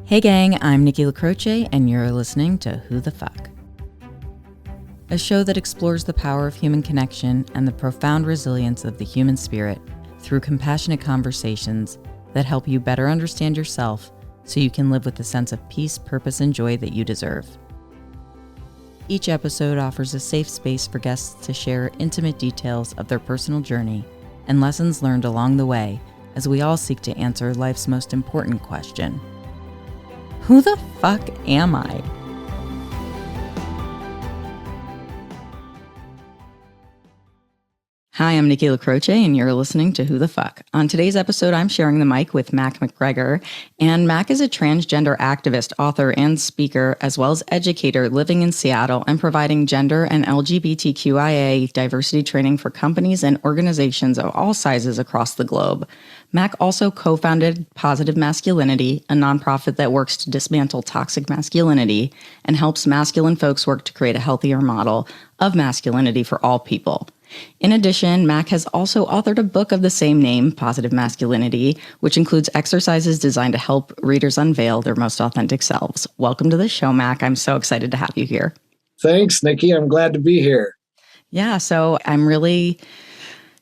Hey gang, I'm Nikki LaCroce, and you're listening to Who the Fuck? A show that explores the power of human connection and the profound resilience of the human spirit through compassionate conversations that help you better understand yourself so you can live with the sense of peace, purpose, and joy that you deserve. Each episode offers a safe space for guests to share intimate details of their personal journey and lessons learned along the way as we all seek to answer life's most important question. Who the fuck am I? Hi, I'm Nikki LaCroce, and you're listening to Who the Fuck? On today's episode, I'm sharing the mic with Mac McGregor, and Mac is a transgender activist, author, and speaker, as well as educator living in Seattle and providing gender and LGBTQIA diversity training for companies and organizations of all sizes across the globe. Mac also co-founded Positive Masculinity, a nonprofit that works to dismantle toxic masculinity and helps masculine folks work to create a healthier model of masculinity for all people. In addition, Mac has also authored a book of the same name, Positive Masculinity, which includes exercises designed to help readers unveil their most authentic selves. Welcome to the show, Mac. I'm so excited to have you here. Thanks, Nikki. I'm glad to be here. Yeah, so I'm really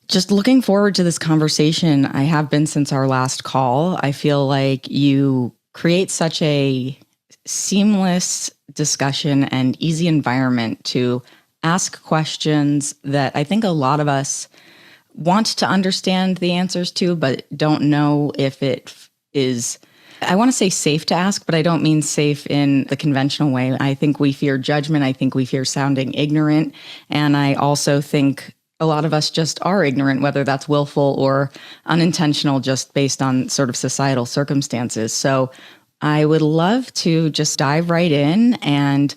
just looking forward to this conversation. I have been since our last call. I feel like you create such a seamless discussion and easy environment to ask questions that I think a lot of us want to understand the answers to, but don't know if it is, I want to say safe to ask, but I don't mean safe in the conventional way. I think we fear judgment. I think we fear sounding ignorant. And I also think a lot of us just are ignorant, whether that's willful or unintentional, just based on sort of societal circumstances. So I would love to just dive right in and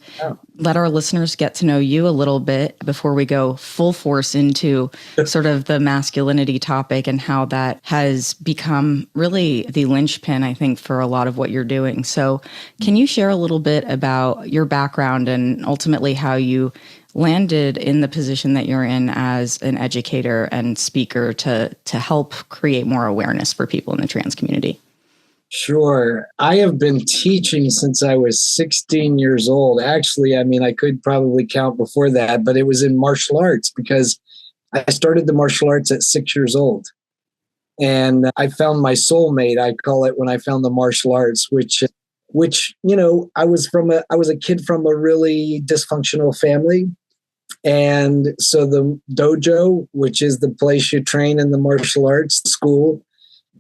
let our listeners get to know you a little bit before we go full force into sort of the masculinity topic and how that has become really the linchpin, I think, for a lot of what you're doing. So can you share a little bit about your background and ultimately how you landed in the position that you're in as an educator and speaker to help create more awareness for people in the trans community? Sure. I have been teaching since I was 16 years old. Actually, I could probably count before that, but it was in martial arts because I started the martial arts at 6 years old. And I found my soulmate, I call it, when I found the martial arts, which I was a kid from a really dysfunctional family. And so the dojo, which is the place you train in the martial arts school,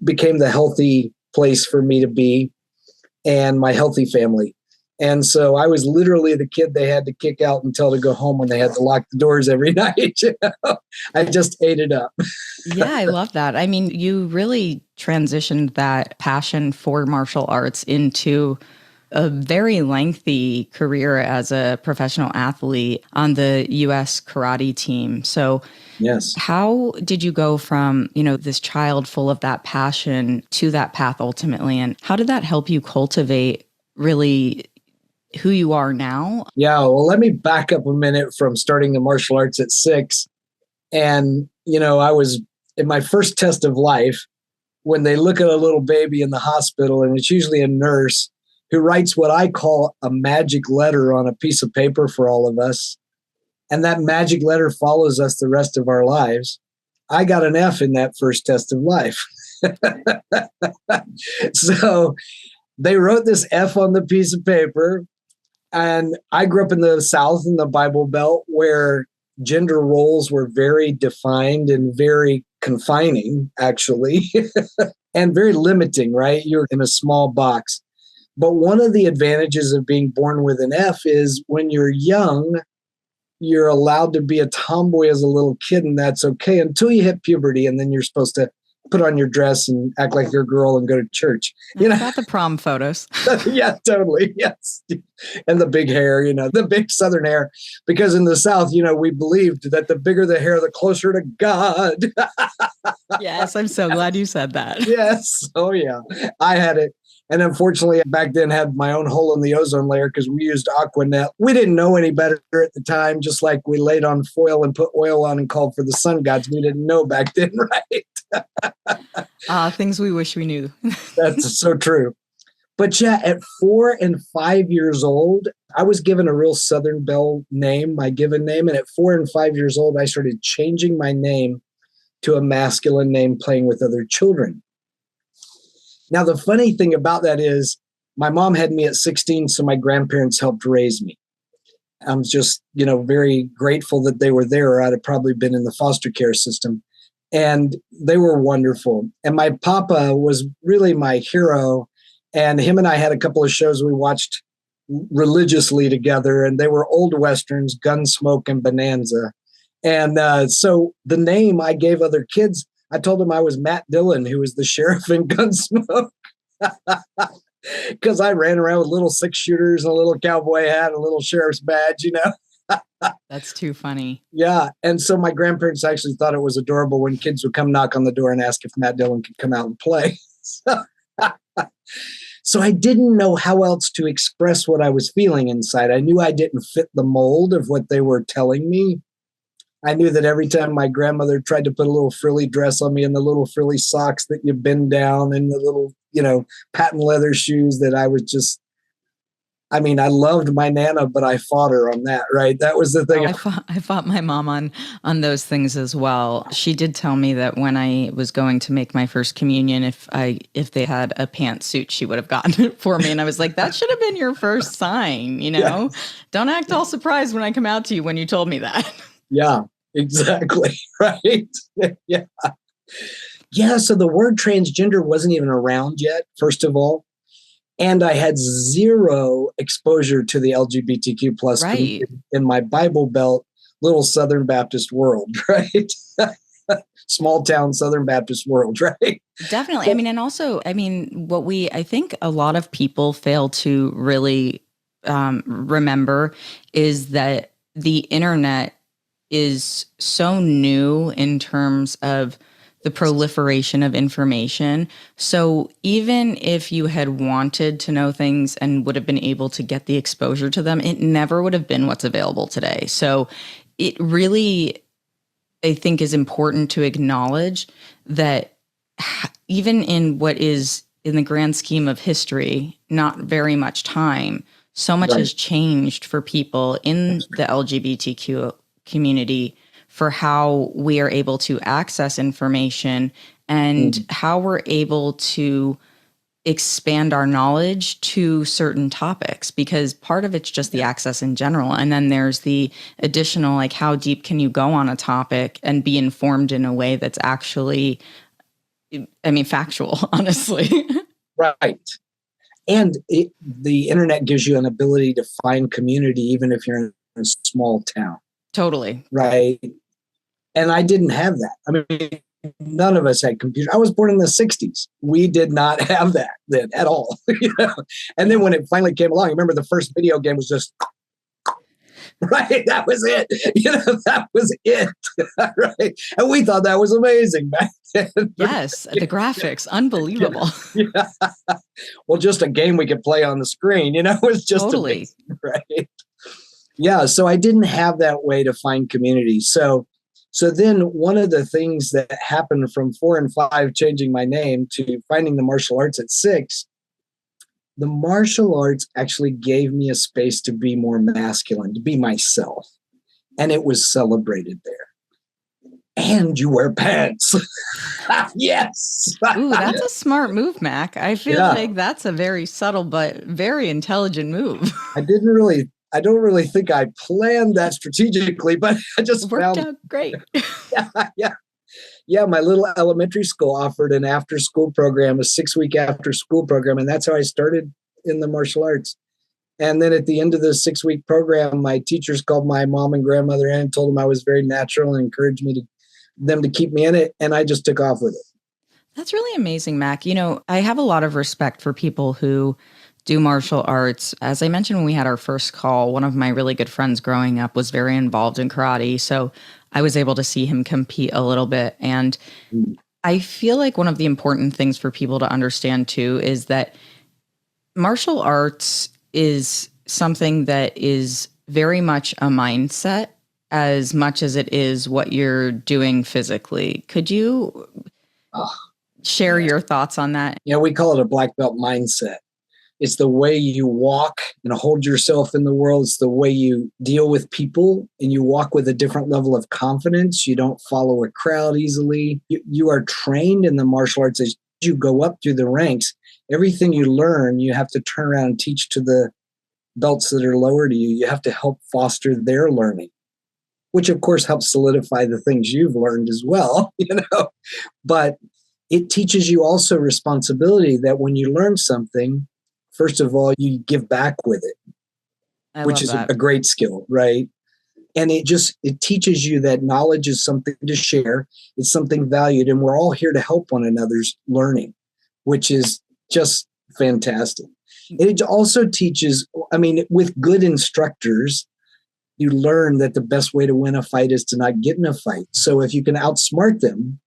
became the healthy place for me to be and my healthy family. And so I was literally the kid they had to kick out and tell to go home when they had to lock the doors every night. I just ate it up. Yeah, I love that. I mean, you really transitioned that passion for martial arts into a very lengthy career as a professional athlete on the U.S. karate team. So yes, how did you go from, this child full of that passion to that path ultimately? And how did that help you cultivate really who you are now? Yeah, well, let me back up a minute from starting the martial arts at 6. And, I was in my first test of life when they look at a little baby in the hospital, and it's usually a nurse who writes what I call a magic letter on a piece of paper for all of us. And that magic letter follows us the rest of our lives. I got an F in that first test of life. So they wrote this F on the piece of paper. And I grew up in the South in the Bible Belt where gender roles were very defined and very confining, actually, and very limiting, right? You're in a small box. But one of the advantages of being born with an F is when you're young, you're allowed to be a tomboy as a little kid, and that's okay until you hit puberty, and then you're supposed to put on your dress and act like you're a girl and go to church. About the prom photos. Yeah, totally. Yes. And the big hair, the big Southern hair. Because in the South, we believed that the bigger the hair, the closer to God. Yes, I'm so glad you said that. Yes. Oh, yeah. I had it. And unfortunately, back then had my own hole in the ozone layer because we used Aquanet. We didn't know any better at the time, just like we laid on foil and put oil on and called for the sun gods. We didn't know back then, right? Things we wish we knew. That's so true. But yeah, at 4 and 5 years old, I was given a real Southern Belle name, my given name. And at 4 and 5 years old, I started changing my name to a masculine name, playing with other children. Now, the funny thing about that is my mom had me at 16, so my grandparents helped raise me. I'm just, very grateful that they were there, or I'd have probably been in the foster care system. And they were wonderful. And my papa was really my hero. And him and I had a couple of shows we watched religiously together, and they were old Westerns, Gunsmoke and Bonanza. And so the name I gave other kids, I told them I was Matt Dillon, who was the sheriff in Gunsmoke. Because I ran around with little 6-shooters and a little cowboy hat and a little sheriff's badge, That's too funny. Yeah. And so my grandparents actually thought it was adorable when kids would come knock on the door and ask if Matt Dillon could come out and play. So I didn't know how else to express what I was feeling inside. I knew I didn't fit the mold of what they were telling me. I knew that every time my grandmother tried to put a little frilly dress on me and the little frilly socks that you bend down and the little, patent leather shoes, that I was just, I loved my Nana, but I fought her on that, right? That was the thing. I fought my mom on those things as well. She did tell me that when I was going to make my first communion, if they had a pantsuit, she would have gotten it for me. And I was like, that should have been your first sign, Yes. Don't act all surprised when I come out to you when you told me that. Yeah, exactly. Right. Yeah. Yeah. So the word transgender wasn't even around yet, first of all. And I had zero exposure to the LGBTQ plus right. in my Bible Belt, little Southern Baptist world, right? Small town Southern Baptist world, right? Definitely. And also, I think a lot of people fail to really remember is that the internet is so new in terms of the proliferation of information. So even if you had wanted to know things and would have been able to get the exposure to them, it never would have been what's available today. So it really, I think, is important to acknowledge that even in what is, in the grand scheme of history, not very much time, so much has changed for people in the LGBTQ community for how we are able to access information and how we're able to expand our knowledge to certain topics, because part of it's just the access in general. And then there's the additional, like, how deep can you go on a topic and be informed in a way that's actually, factual, honestly. Right. And the internet gives you an ability to find community, even if you're in a small town. Totally. Right. And I didn't have that. None of us had computers. I was born in the 60s. We did not have that then at all. And then when it finally came along, I remember the first video game was just, right? That was it. That was it. Right. And we thought that was amazing back then. Yes. The graphics, unbelievable. Yeah. Well, just a game we could play on the screen, it was just totally amazing, right? Yeah. So I didn't have that way to find community. So then one of the things that happened from 4 and 5, changing my name, to finding the martial arts at 6, the martial arts actually gave me a space to be more masculine, to be myself. And it was celebrated there. And you wear pants. Yes. Ooh, that's a smart move, Mac. I feel like that's a very subtle but very intelligent move. I don't really think I planned that strategically, but I just worked out great. Yeah. My little elementary school offered an after-school program, a 6-week after-school program, and that's how I started in the martial arts. And then at the end of the 6-week program, my teachers called my mom and grandmother in and told them I was very natural and encouraged them to keep me in it, and I just took off with it. That's really amazing, Mac. I have a lot of respect for people who do martial arts. As I mentioned when we had our first call, one of my really good friends growing up was very involved in karate. So I was able to see him compete a little bit. And I feel like one of the important things for people to understand too is that martial arts is something that is very much a mindset as much as it is what you're doing physically. Could you share your thoughts on that? We call it a black belt mindset. It's the way you walk and hold yourself in the world. It's the way you deal with people, and you walk with a different level of confidence. You don't follow a crowd easily. You are trained in the martial arts as you go up through the ranks. Everything you learn, you have to turn around and teach to the belts that are lower to you. You have to help foster their learning, which of course helps solidify the things you've learned as well, But it teaches you also responsibility, that when you learn something, first of all, you give back with it, I which love is that. a great skill, right? And it teaches you that knowledge is something to share. It's something valued, and we're all here to help one another's learning, which is just fantastic. And it also teaches, with good instructors, you learn that the best way to win a fight is to not get in a fight. So if you can outsmart them,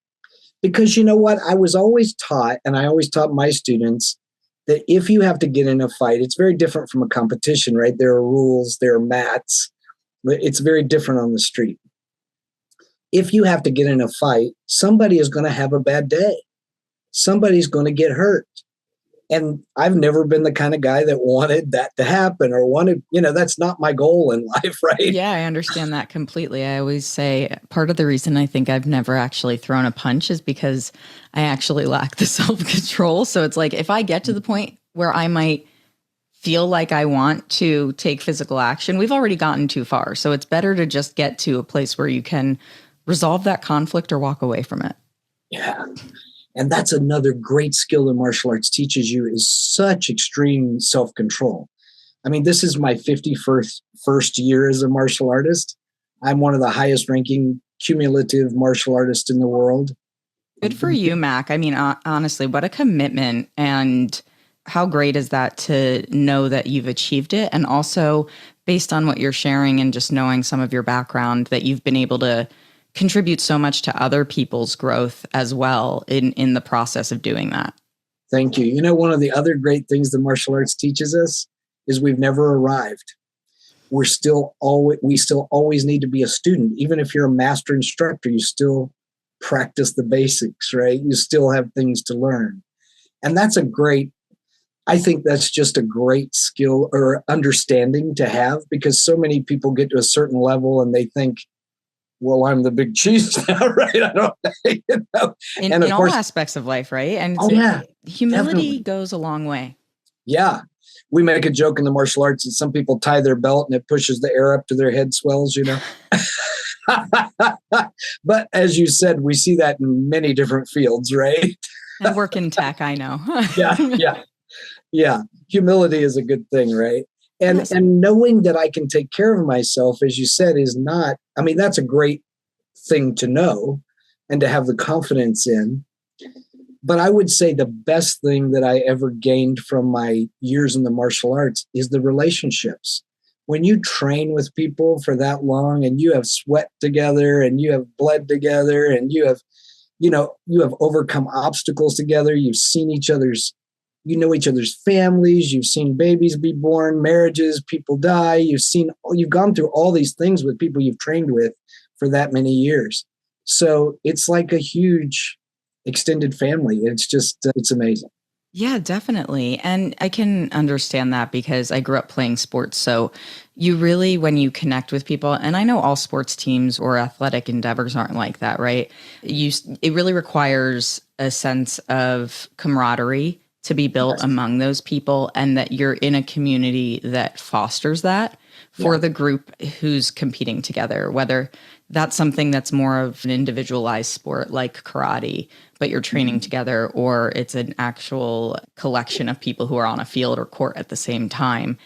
because you know what? I was always taught, and I always taught my students, that if you have to get in a fight, it's very different from a competition, right? There are rules, there are mats. It's very different on the street. If you have to get in a fight, somebody is going to have a bad day. Somebody's going to get hurt. And I've never been the kind of guy that wanted that to happen, or wanted, that's not my goal in life, right? Yeah, I understand that completely. I always say part of the reason I think I've never actually thrown a punch is because I actually lack the self-control. So it's like, if I get to the point where I might feel like I want to take physical action, we've already gotten too far. So it's better to just get to a place where you can resolve that conflict or walk away from it. Yeah. And that's another great skill the martial arts teaches you, is such extreme self-control. This is my 51st year as a martial artist. I'm one of the highest ranking cumulative martial artists in the world. Good for you, Mac. Honestly, what a commitment. And how great is that to know that you've achieved it? And also, based on what you're sharing and just knowing some of your background, that you've been able to contribute so much to other people's growth as well in the process of doing that. Thank you. One of the other great things the martial arts teaches us is we've never arrived. We still always need to be a student. Even if you're a master instructor, you still practice the basics, right? You still have things to learn. And I think that's just a great skill or understanding to have, because so many people get to a certain level and they think, well, I'm the big cheese now, right? I don't, And in all aspects of life, right? And humility definitely goes a long way. Yeah. We make a joke in the martial arts that some people tie their belt and it pushes the air up to their head swells, But as you said, we see that in many different fields, right? And work in tech, I know. Yeah. Humility is a good thing, right? Yes. And knowing that I can take care of myself, as you said, is not, that's a great thing to know and to have the confidence in. But I would say the best thing that I ever gained from my years in the martial arts is the relationships. When you train with people for that long and you have sweat together and you have bled together and you have overcome obstacles together, you've seen each other's families, you've seen babies be born, marriages, people die, you've gone through all these things with people you've trained with for that many years. So it's like a huge extended family. It's just, it's amazing. Yeah, definitely. And I can understand that because I grew up playing sports. So you really, when you connect with people, and I know all sports teams or athletic endeavors aren't like that, right? It really requires a sense of camaraderie to be built among those people, and that you're in a community that fosters that for the group who's competing together, whether that's something that's more of an individualized sport like karate, but you're training together, or it's an actual collection of people who are on a field or court at the same time.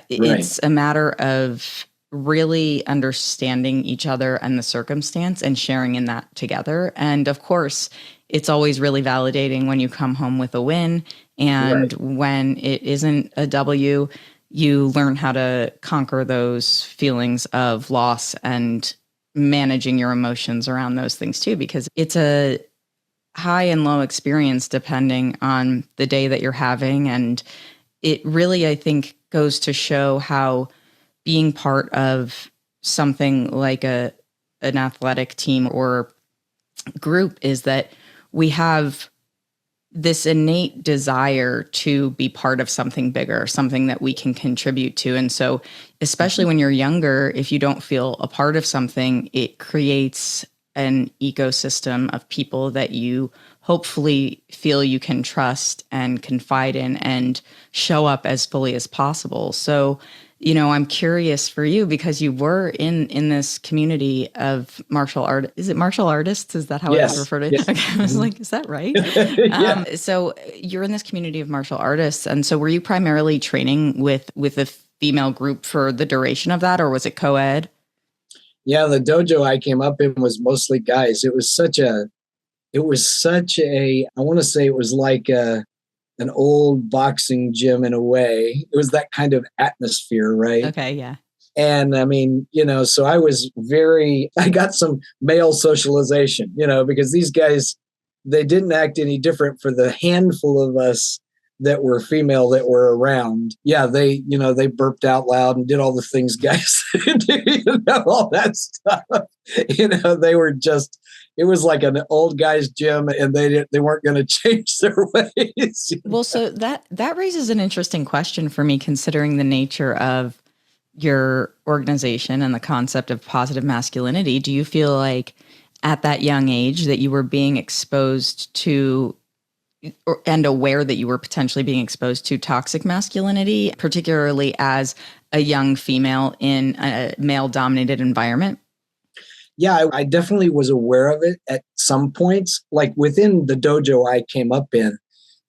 It's a matter of really understanding each other and the circumstance and sharing in that together. And of course, it's always really validating when you come home with a win. And when it isn't a W, you learn how to conquer those feelings of loss and managing your emotions around those things too, because it's a high and low experience depending on the day that you're having. And it really, I think, goes to show how being part of something like an athletic team or group is that we have this innate desire to be part of something bigger, something that we can contribute to. And so, especially when you're younger, if you don't feel a part of something, it creates an ecosystem of people that you hopefully feel you can trust and confide in and show up as fully as possible. So, I'm curious for you because you were in this community of martial art. Is it martial artists? Is that how it's Yes. referred to? Yes. Okay. I was like, is that right? Yeah. So you're in this community of martial artists. And so were you primarily training with a female group for the duration of that, or was it co-ed? Yeah, the dojo I came up in was mostly guys. I want to say it was like an old boxing gym in a way. It was that kind of atmosphere, right? Okay. Yeah. And I mean, so I got some male socialization, because these guys, they didn't act any different for the handful of us that were female that were around. Yeah, they burped out loud and did all the things guys do, all that stuff. They were just, it was like an old guy's gym and they weren't going to change their ways. Well, so that raises an interesting question for me, considering the nature of your organization and the concept of positive masculinity. Do you feel like at that young age that you were being exposed to and aware that you were potentially being exposed to toxic masculinity, particularly as a young female in a male dominated environment? Yeah, I definitely was aware of it at some points. Like within the dojo I came up in,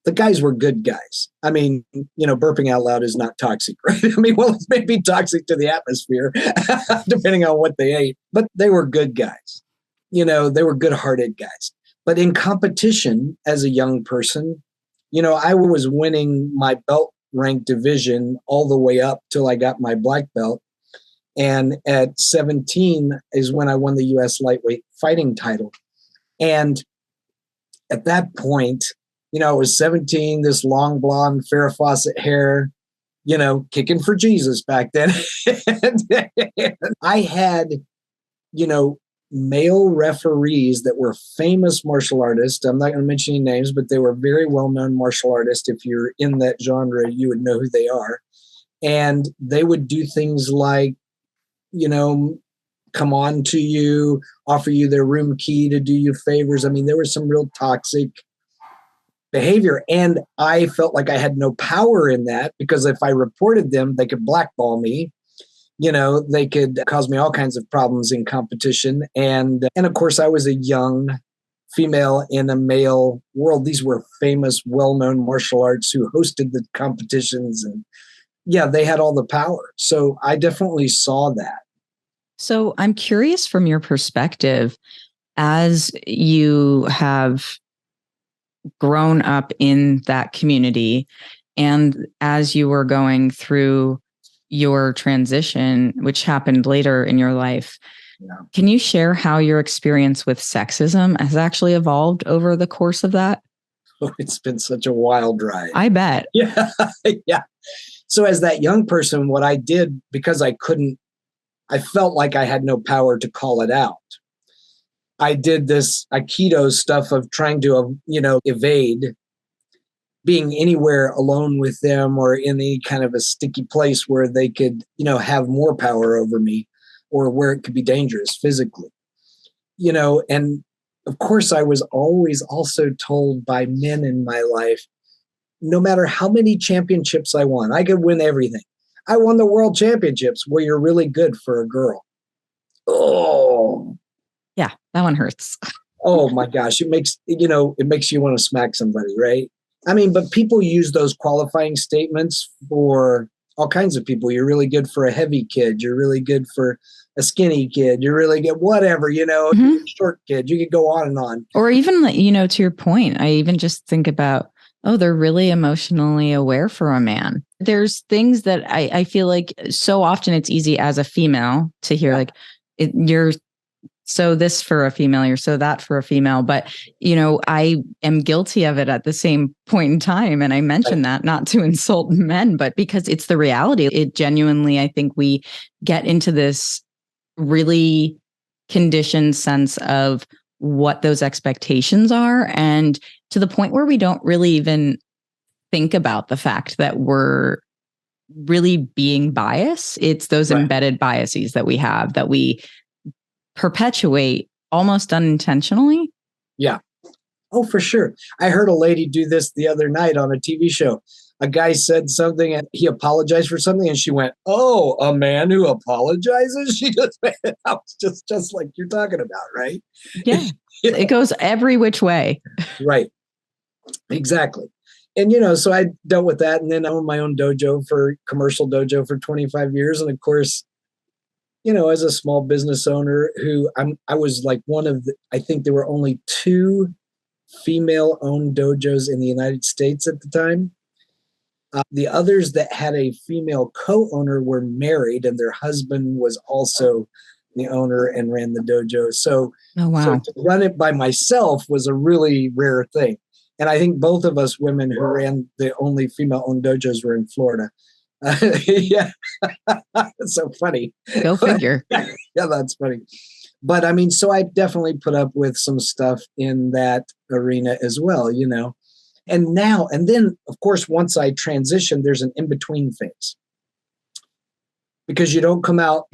the guys were good guys. I mean, burping out loud is not toxic, right? I mean, well, it may be toxic to the atmosphere, depending on what they ate, but they were good guys. They were good hearted guys. But in competition as a young person, I was winning my belt rank division all the way up till I got my black belt. And at 17 is when I won the US lightweight fighting title. And at that point, I was 17, this long blonde Farrah Fawcett hair, kicking for Jesus back then. And I had, male referees that were famous martial artists. I'm not going to mention any names, but they were very well-known martial artists. If you're in that genre, you would know who they are. And they would do things like, come on to you, offer you their room key to do you favors. I mean, there was some real toxic behavior. And I felt like I had no power in that because if I reported them, they could blackball me. They could cause me all kinds of problems in competition. And of course, I was a young female in a male world. These were famous, well-known martial arts who hosted the competitions. And yeah, they had all the power. So I definitely saw that. So I'm curious from your perspective, as you have grown up in that community and as you were going through your transition, which happened later in your life, can you share how your experience with sexism has actually evolved over the course of that? Oh, it's been such a wild ride. I bet. Yeah. Yeah. So as that young person, what I did, because I felt like I had no power to call it out. I did this Aikido stuff of trying to, evade being anywhere alone with them or in any kind of a sticky place where they could, have more power over me or where it could be dangerous physically, and of course I was always also told by men in my life, no matter how many championships I won, I could win everything. I won the world championships. Well, you're really good for a girl. Oh, yeah, that one hurts. Oh my gosh. It makes you want to smack somebody, right? I mean, but people use those qualifying statements for all kinds of people. You're really good for a heavy kid. You're really good for a skinny kid. You're really good, whatever, Mm-hmm. short kid. You could go on and on. Or even, to your point, I even just think about, oh, they're really emotionally aware for a man. There's things that I feel like so often it's easy as a female to hear, like, you're so this for a female, you're so that for a female. But, I am guilty of it at the same point in time. And I mention that not to insult men, but because it's the reality. It genuinely, I think we get into this really conditioned sense of what those expectations are, and to the point where we don't really even think about the fact that we're really being biased. It's those embedded biases that we have that we perpetuate almost unintentionally. Yeah. Oh, for sure. I heard a lady do this the other night on a TV show. A guy said something and he apologized for something, and she went, "Oh, a man who apologizes?" She just that was just like you're talking about, right? Yeah. It goes every which way. Right. Exactly. And so I dealt with that, and then I owned my own commercial dojo for 25 years. And of course, as a small business owner I was like I think there were only 2 female-owned dojos in the United States at the time. The others that had a female co-owner were married, and their husband was also the owner and ran the dojo. So, oh, wow. So to run it by myself was a really rare thing. And I think both of us women who ran the only female-owned dojos were in Florida. Yeah, it's so funny. Go figure. Yeah, that's funny. But I mean, so I definitely put up with some stuff in that arena as well, And then, of course, once I transitioned, there's an in-between phase. Because you don't come out,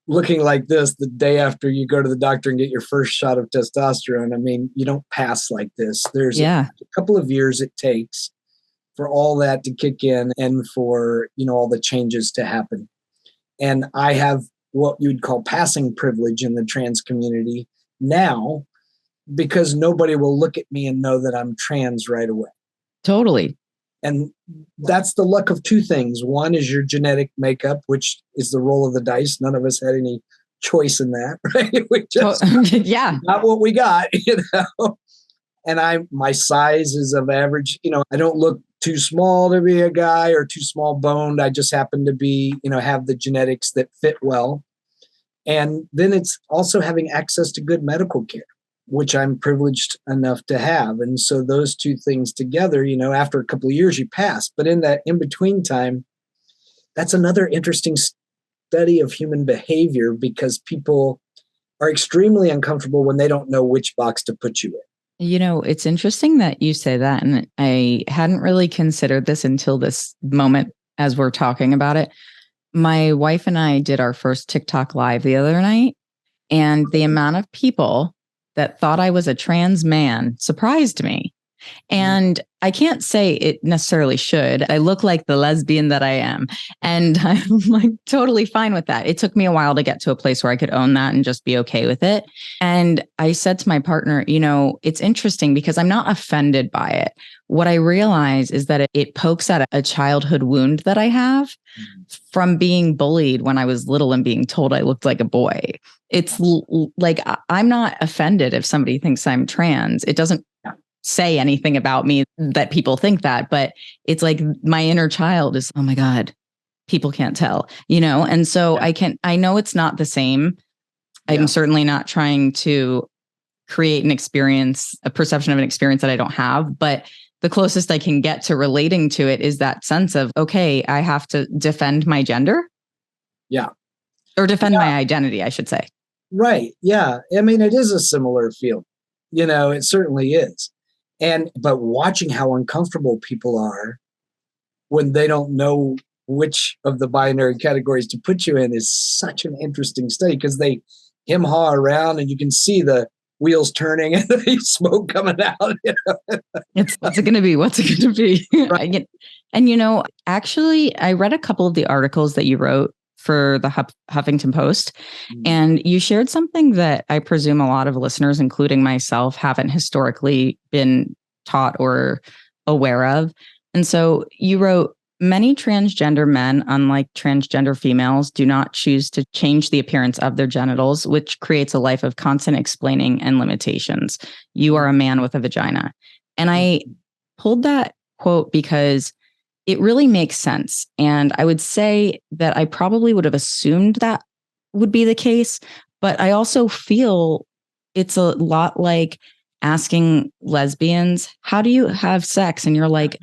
looking like this the day after you go to the doctor and get your first shot of testosterone. I mean, you don't pass like this. There's a couple of years it takes for all that to kick in and for, all the changes to happen. And I have what you'd call passing privilege in the trans community now, because nobody will look at me and know that I'm trans right away. Totally. And that's the luck of 2 things. One is your genetic makeup, which is the roll of the dice. None of us had any choice in that, right? We just got what we got, And my size is of average, I don't look too small to be a guy or too small boned. I just happen to be, have the genetics that fit well. And then it's also having access to good medical care, which I'm privileged enough to have. And so those 2 things together, after a couple of years, you pass. But in that in-between time, that's another interesting study of human behavior, because people are extremely uncomfortable when they don't know which box to put you in. It's interesting that you say that. And I hadn't really considered this until this moment as we're talking about it. My wife and I did our first TikTok live the other night, and the amount of people that thought I was a trans man surprised me. And I can't say it necessarily should. I look like the lesbian that I am. And I'm like totally fine with that. It took me a while to get to a place where I could own that and just be okay with it. And I said to my partner, it's interesting because I'm not offended by it. What I realize is that it pokes at a childhood wound that I have from being bullied when I was little and being told I looked like a boy. It's like, I'm not offended if somebody thinks I'm trans. It doesn't say anything about me that people think that, but it's like my inner child is, oh my God, people can't tell, And so I know it's not the same. I'm certainly not trying to create a perception of an experience that I don't have, but the closest I can get to relating to it is that sense of, okay, I have to defend my gender. Yeah. Or defend my identity, I should say. Right. Yeah. I mean, it is a similar feel, it certainly is. But watching how uncomfortable people are when they don't know which of the binary categories to put you in is such an interesting study, because they hem-haw around and you can see the wheels turning and the smoke coming out. What's it going to be? What's it going to be? Right. And, actually, I read a couple of the articles that you wrote for the Huffington Post, and you shared something that I presume a lot of listeners, including myself, haven't historically been taught or aware of. And so you wrote, many transgender men, unlike transgender females, do not choose to change the appearance of their genitals, which creates a life of constant explaining and limitations. You are a man with a vagina. And I pulled that quote because it really makes sense. And I would say that I probably would have assumed that would be the case, but I also feel it's a lot like asking lesbians, how do you have sex? And you're like,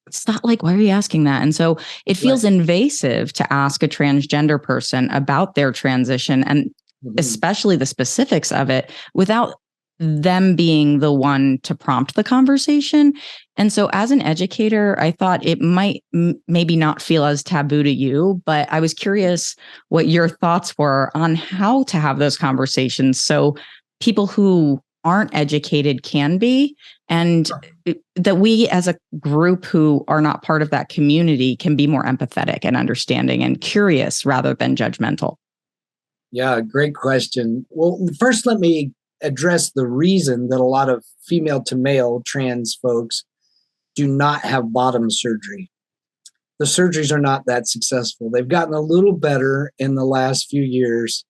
it's not like, why are you asking that? And so it feels invasive to ask a transgender person about their transition. And especially the specifics of it, without them being the one to prompt the conversation. And so as an educator, I thought it might maybe not feel as taboo to you, but I was curious what your thoughts were on how to have those conversations so people who aren't educated can be, and that we as a group who are not part of that community can be more empathetic and understanding and curious rather than judgmental. Yeah, great question. Well, first, let me address the reason that a lot of female to male trans folks do not have bottom surgery. The surgeries are not that successful. They've gotten a little better in the last few years,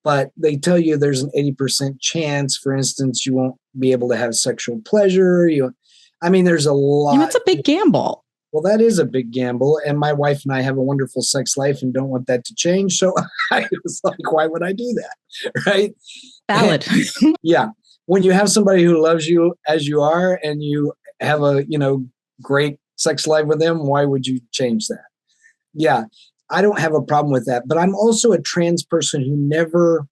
but they tell you there's an 80% chance, for instance, you won't be able to have sexual pleasure. There's a lot. It's a big gamble. Well, that is a big gamble. And my wife and I have a wonderful sex life and don't want that to change. So I was like, why would I do that? Right? Valid. Yeah. When you have somebody who loves you as you are and you have a, great sex life with them, why would you change that? Yeah. I don't have a problem with that. But I'm also a trans person who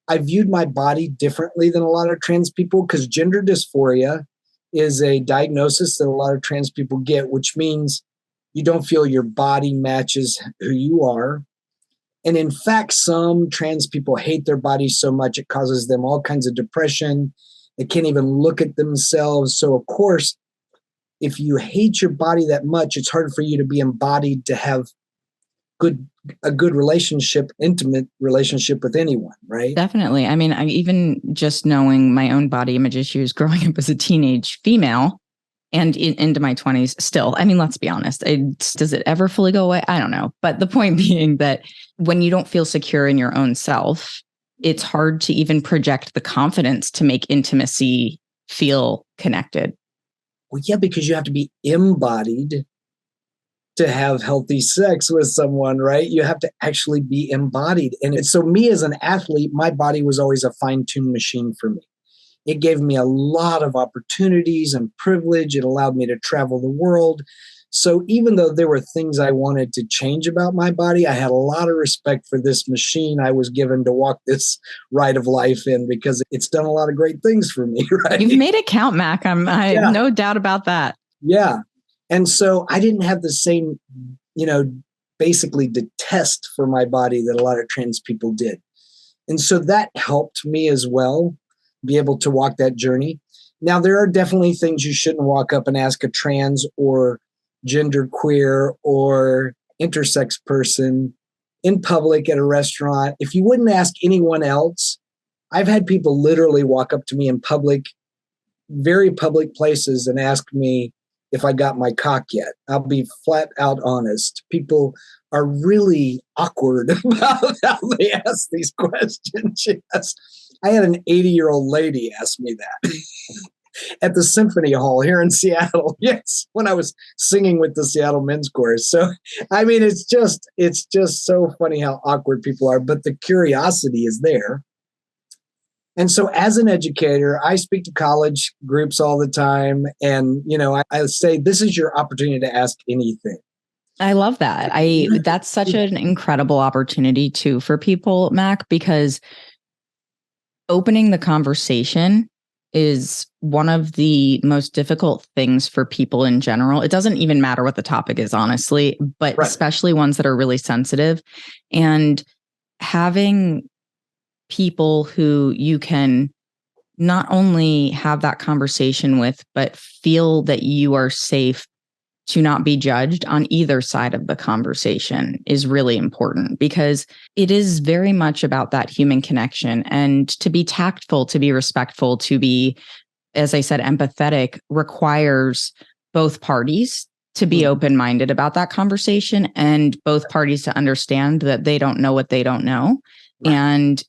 I viewed my body differently than a lot of trans people, because gender dysphoria is a diagnosis that a lot of trans people get, which means you don't feel your body matches who you are. And in fact, some trans people hate their bodies so much it causes them all kinds of depression. They can't even look at themselves. So, of course, if you hate your body that much, it's hard for you to be embodied to have a good relationship, intimate relationship with anyone, right? Definitely. I even just knowing my own body image issues growing up as a teenage female and into my 20s still, let's be honest, does it ever fully go away? I don't know. But the point being that when you don't feel secure in your own self, it's hard to even project the confidence to make intimacy feel connected. Well, yeah, because you have to be embodied to have healthy sex with someone, right? You have to actually be embodied. And so me as an athlete, my body was always a fine-tuned machine for me. It gave me a lot of opportunities and privilege. It allowed me to travel the world. So even though there were things I wanted to change about my body, I had a lot of respect for this machine I was given to walk this ride of life in, because it's done a lot of great things for me, right? You've made it count, Mac. I have no doubt about that. Yeah. And so I didn't have the same, basically detest for my body that a lot of trans people did. And so that helped me as well be able to walk that journey. Now, there are definitely things you shouldn't walk up and ask a trans or genderqueer or intersex person in public at a restaurant. If you wouldn't ask anyone else, I've had people literally walk up to me in public, very public places, and ask me if I got my cock yet. I'll be flat out honest. People are really awkward about how they ask these questions. Yes. I had an 80-year-old lady ask me that at the Symphony Hall here in Seattle. Yes, when I was singing with the Seattle Men's Chorus. So, it's just so funny how awkward people are, but the curiosity is there. And so as an educator, I speak to college groups all the time. And, I say, this is your opportunity to ask anything. I love that. That's such an incredible opportunity too for people, Mac, because opening the conversation is one of the most difficult things for people in general. It doesn't even matter what the topic is, honestly, but right. Especially ones that are really sensitive. And having people who you can not only have that conversation with, but feel that you are safe to not be judged on either side of the conversation is really important, because it is very much about that human connection. And to be tactful, to be respectful, to be, as I said, empathetic requires both parties to be open-minded about that conversation and both parties to understand that they don't know what they don't know. Right. And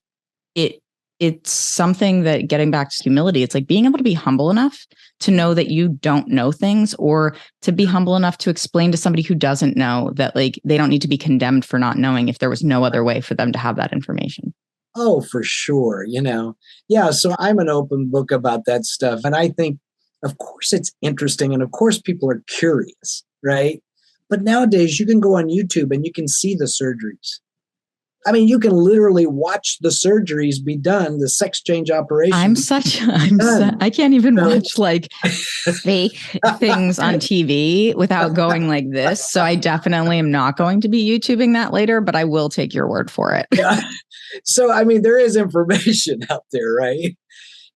it's something that, getting back to humility, it's like being able to be humble enough to know that you don't know things, or to be humble enough to explain to somebody who doesn't know that, like, they don't need to be condemned for not knowing if there was no other way for them to have that information. Oh, for sure. Yeah. So I'm an open book about that stuff. And I think, of course, it's interesting. And of course, people are curious, right? But nowadays you can go on YouTube and you can see the surgeries. I mean, you can literally watch the surgeries be done, the sex change operation. I can't even watch like fake things on TV without going like this. So I definitely am not going to be YouTubing that later, but I will take your word for it. Yeah. So, I mean, there is information out there, right?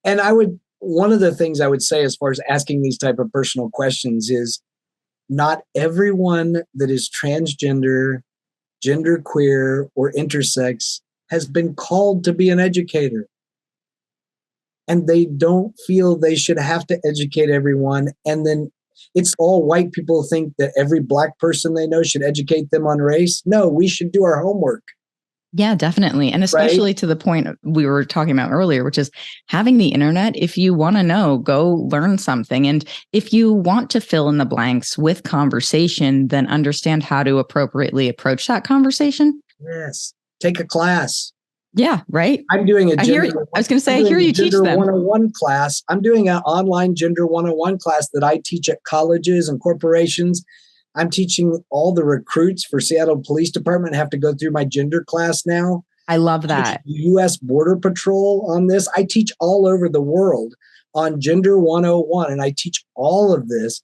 And one of the things I would say as far as asking these type of personal questions is not everyone that is transgender, genderqueer, or intersex has been called to be an educator. And they don't feel they should have to educate everyone. And then it's all white people think that every Black person they know should educate them on race. No, we should do our homework. Yeah, definitely. And especially to the point we were talking about earlier, which is having the internet. If you want to know, go learn something. And if you want to fill in the blanks with conversation, then understand how to appropriately approach that conversation. Yes. Take a class. Yeah, right. I'm doing I was going to say, I hear you teach them. Gender 101 class. I'm doing an online Gender 101 class that I teach at colleges and corporations. I'm teaching all the recruits for Seattle Police Department have to go through my gender class now. I love that. U.S. Border Patrol on this. I teach all over the world on Gender 101, and I teach all of this,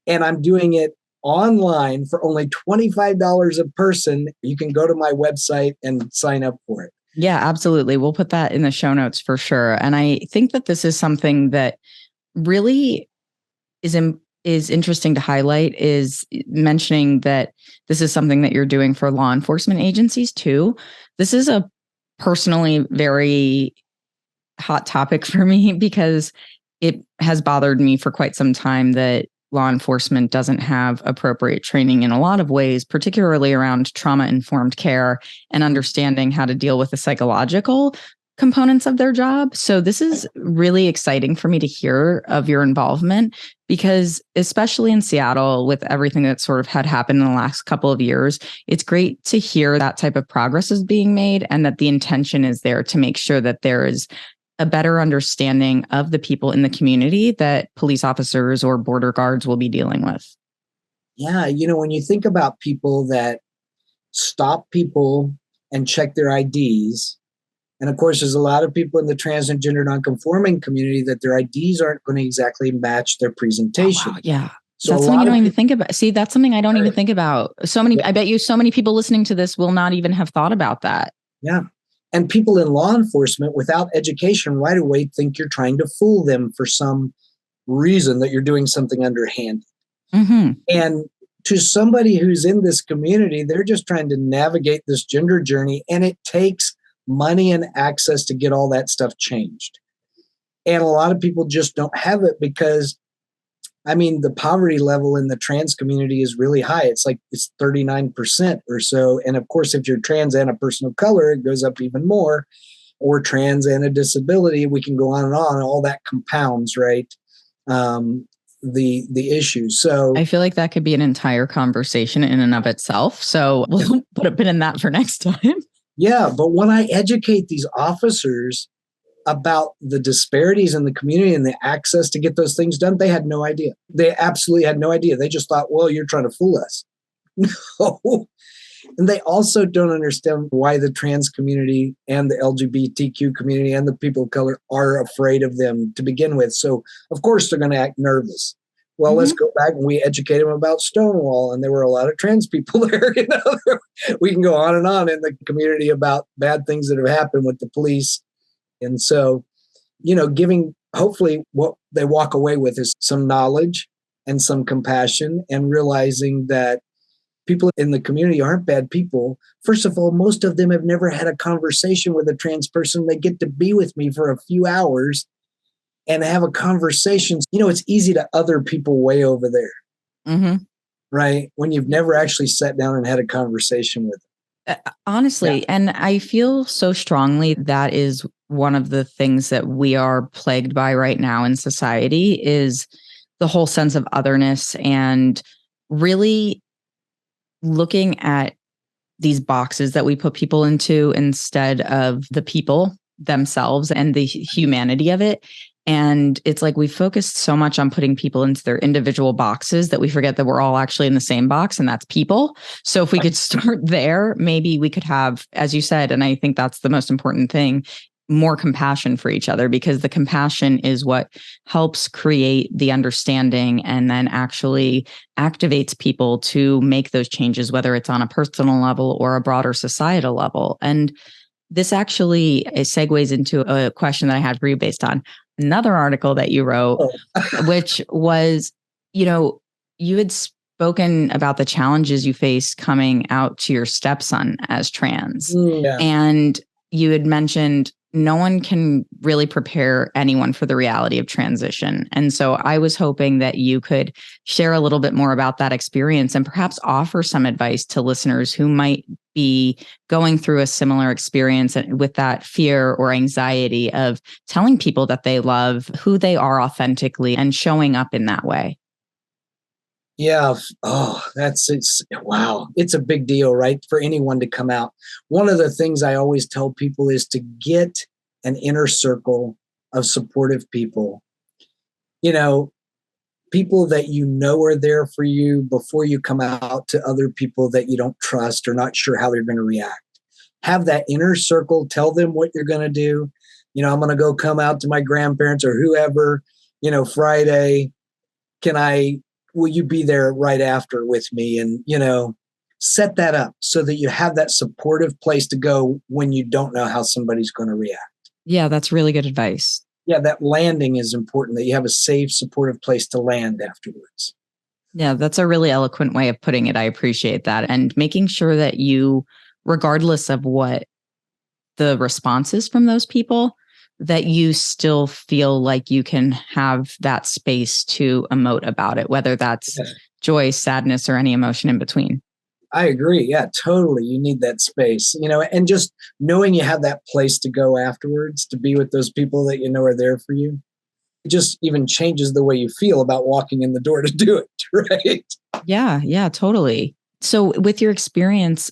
and I'm doing it online for only $25 a person. You can go to my website and sign up for it. Yeah, absolutely. We'll put that in the show notes for sure. And I think that this is something that really is interesting to highlight, is mentioning that this is something that you're doing for law enforcement agencies too. This is a personally very hot topic for me because it has bothered me for quite some time that law enforcement doesn't have appropriate training in a lot of ways, particularly around trauma-informed care and understanding how to deal with the psychological components of their job. So this is really exciting for me to hear of your involvement, because especially in Seattle, with everything that sort of had happened in the last couple of years, it's great to hear that type of progress is being made and that the intention is there to make sure that there is a better understanding of the people in the community that police officers or border guards will be dealing with. Yeah, when you think about people that stop people and check their IDs, and of course, there's a lot of people in the trans and gender nonconforming community that their IDs aren't going to exactly match their presentation. Oh, wow. Yeah. So that's something you don't even think about. See, that's something I don't even think about. I bet you so many people listening to this will not even have thought about that. Yeah. And people in law enforcement without education right away think you're trying to fool them for some reason, that you're doing something underhanded. Mm-hmm. And to somebody who's in this community, they're just trying to navigate this gender journey, and it takes money and access to get all that stuff changed. And a lot of people just don't have it because, the poverty level in the trans community is really high. It's 39% or so. And of course, if you're trans and a person of color, it goes up even more, or trans and a disability. We can go on and on. All that compounds, right? The issue. So I feel like that could be an entire conversation in and of itself. So we'll put a pin in that for next time. Yeah. But when I educate these officers about the disparities in the community and the access to get those things done, they had no idea. They absolutely had no idea. They just thought, well, you're trying to fool us. No. And they also don't understand why the trans community and the LGBTQ community and the people of color are afraid of them to begin with. So, of course, they're going to act nervous. Well, let's go back and we educate them about Stonewall, and there were a lot of trans people there. We can go on and on in the community about bad things that have happened with the police. And so, giving, hopefully what they walk away with is some knowledge and some compassion, and realizing that people in the community aren't bad people. First of all, most of them have never had a conversation with a trans person. They get to be with me for a few hours and have a conversation. It's easy to other people way over there, right? When you've never actually sat down and had a conversation with them. Honestly, and I feel so strongly that is one of the things that we are plagued by right now in society, is the whole sense of otherness, and really looking at these boxes that we put people into instead of the people themselves and the humanity of it. And it's like we focused so much on putting people into their individual boxes that we forget that we're all actually in the same box, and that's people. So if we could start there, maybe we could have, as you said, and I think that's the most important thing, more compassion for each other, because the compassion is what helps create the understanding and then actually activates people to make those changes, whether it's on a personal level or a broader societal level. And this actually segues into a question that I had for you based on another article that you wrote, which was, you had spoken about the challenges you faced coming out to your stepson as trans. Yeah. And you had mentioned no one can really prepare anyone for the reality of transition. And so I was hoping that you could share a little bit more about that experience and perhaps offer some advice to listeners who might be going through a similar experience with that fear or anxiety of telling people that they love who they are authentically and showing up in that way. Yeah. Oh, it's wow. It's a big deal, right? For anyone to come out. One of the things I always tell people is to get an inner circle of supportive people. People that are there for you before you come out to other people that you don't trust or not sure how they're going to react. Have that inner circle, tell them what you're going to do. I'm going to go come out to my grandparents or whoever, Friday. Will you be there right after with me? And, set that up so that you have that supportive place to go when you don't know how somebody's going to react. Yeah, that's really good advice. Yeah, that landing is important, that you have a safe, supportive place to land afterwards. Yeah, that's a really eloquent way of putting it. I appreciate that. And making sure that you, regardless of what the response is from those people, that you still feel like you can have that space to emote about it, whether that's joy, sadness, or any emotion in between. I agree. Yeah, totally. You need that space, and just knowing you have that place to go afterwards to be with those people that are there for you. It just even changes the way you feel about walking in the door to do it, right? Yeah, totally. So with your experience,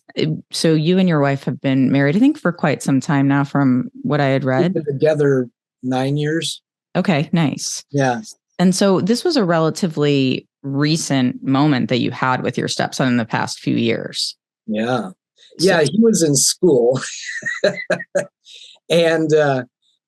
so you and your wife have been married, I think, for quite some time now from what I had read. We've been together 9 years. Okay, nice. Yeah. And so this was a relatively recent moment that you had with your stepson in the past few years. Yeah. Yeah, he was in school. And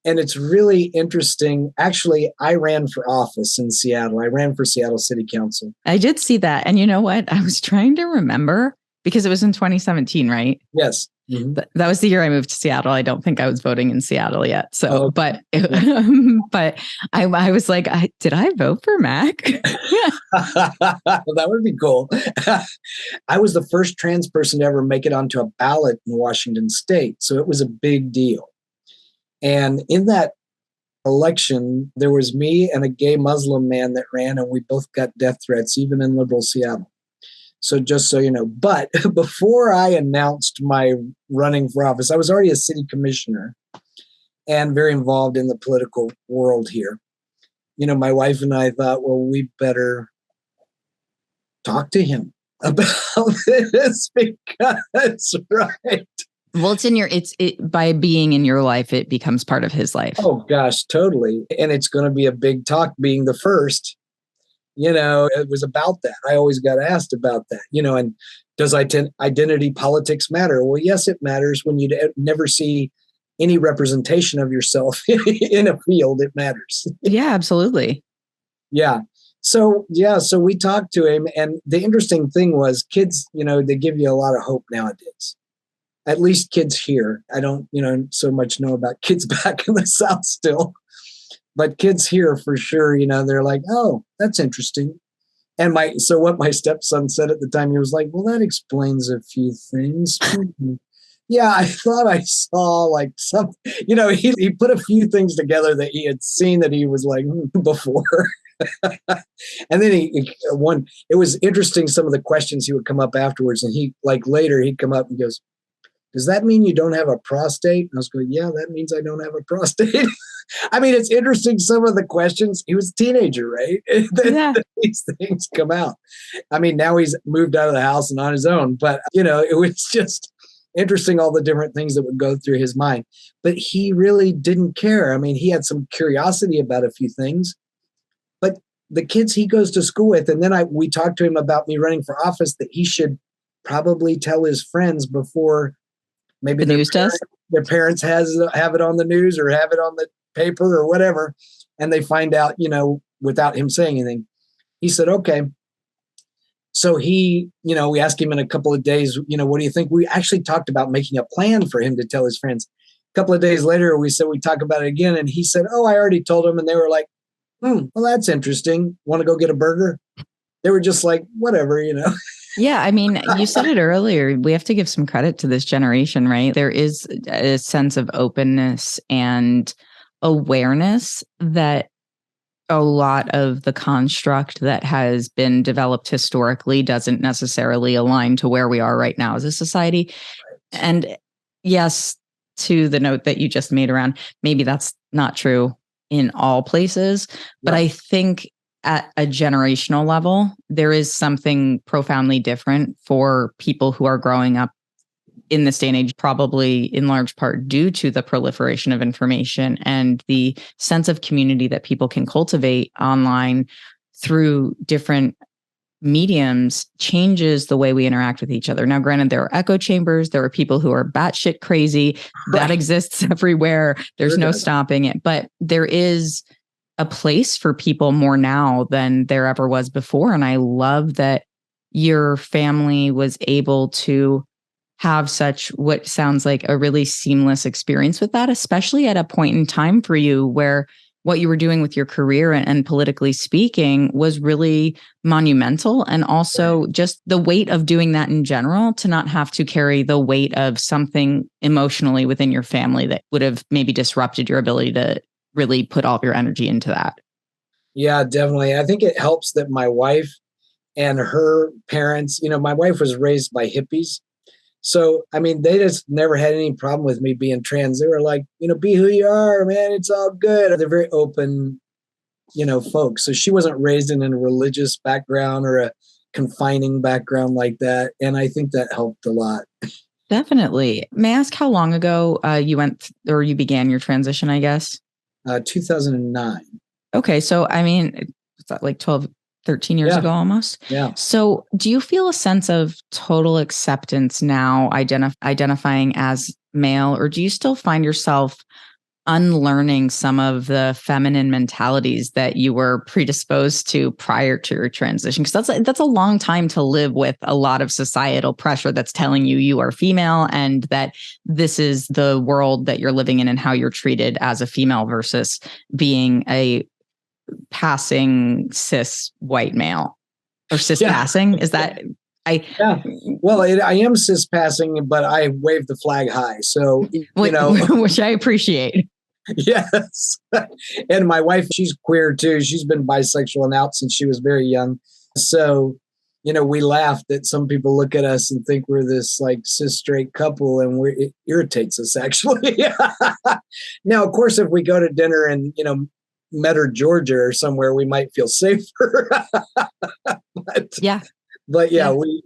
it's really interesting. Actually, I ran for office in Seattle. I ran for Seattle City Council. I did see that. And you know what? I was trying to remember because it was in 2017, right? Yes. Mm-hmm. That was the year I moved to Seattle. I don't think I was voting in Seattle yet. So, but I was like, did I vote for Mac? That would be cool. I was the first trans person to ever make it onto a ballot in Washington State. So it was a big deal. And in that election, there was me and a gay Muslim man that ran, and we both got death threats, even in liberal Seattle. So just so you know, but before I announced my running for office, I was already a city commissioner and very involved in the political world here. My wife and I thought, well, we better talk to him about this because, right. Well, by being in your life, it becomes part of his life. Oh, gosh, totally. And it's going to be a big talk being the first. It was about that. I always got asked about that, and does identity politics matter? Well, yes, it matters when you never see any representation of yourself in a field. It matters. Yeah, absolutely. Yeah. So we talked to him, and the interesting thing was kids, they give you a lot of hope nowadays. At least kids here. I don't, so much know about kids back in the South still. But kids here for sure, they're like, oh, that's interesting. And what my stepson said at the time, he was like, well, that explains a few things. Yeah, I thought I saw like some, he put a few things together that he had seen that he was like before. And then it was interesting, some of the questions he would come up afterwards. And later he'd come up and goes, does that mean you don't have a prostate? And I was going, yeah, that means I don't have a prostate. I mean, it's interesting, some of the questions. He was a teenager, right? Yeah. These things come out. I mean, now he's moved out of the house and on his own. But, it interesting all the different things that would go through his mind. But he really didn't care. I mean, he had some curiosity about a few things, but the kids he goes to school with, and then we talked to him about me running for office, that he should probably tell his friends before maybe The news does. their parents have it on the news or have it on the paper or whatever, and they find out, without him saying anything. He said, okay. So we asked him in a couple of days, what do you think? We actually talked about making a plan for him to tell his friends. A couple of days later, we said we'd talk about it again. And he said, oh, I already told him. And they were like, well, that's interesting. Want to go get a burger? They were just like, whatever, Yeah, I mean, you said it earlier. We have to give some credit to this generation, right? There is a sense of openness and awareness that a lot of the construct that has been developed historically doesn't necessarily align to where we are right now as a society. Right. And yes, to the note that you just made around, maybe that's not true in all places, but right. I think at a generational level, there is something profoundly different for people who are growing up in this day and age, probably in large part due to the proliferation of information and the sense of community that people can cultivate online through different mediums changes the way we interact with each other. Now, granted, there are echo chambers. There are people who are batshit crazy. Right. That exists everywhere. There's no stopping it. But there is a place for people more now than there ever was before. And I love that your family was able to have such what sounds like a really seamless experience with that, especially at a point in time for you where what you were doing with your career and politically speaking was really monumental. And also just the weight of doing that in general, to not have to carry the weight of something emotionally within your family that would have maybe disrupted your ability to really put all of your energy into that. Yeah, definitely. I think it helps that my wife and her parents, my wife was raised by hippies. So, I mean, they just never had any problem with me being trans. They were like, be who you are, man. It's all good. They're very open, folks. So she wasn't raised in a religious background or a confining background like that. And I think that helped a lot. Definitely. May I ask how long ago you began your transition, I guess? 2009. Okay. So, I mean, it's like 12, 13 years ago almost. Yeah. So do you feel a sense of total acceptance now identifying as male, or do you still find yourself unlearning some of the feminine mentalities that you were predisposed to prior to your transition? Because that's a long time to live with a lot of societal pressure that's telling you are female and that this is the world that you're living in and how you're treated as a female versus being a passing cis white male or cis passing. Is that well, I am cis passing, but I wave the flag high. So, which I appreciate. Yes. And my wife, she's queer too. She's been bisexual and out since she was very young. So, we laugh that some people look at us and think we're this like cis straight couple, and it irritates us actually. Now, of course, if we go to dinner and, Metter, Georgia or somewhere, we might feel safer. But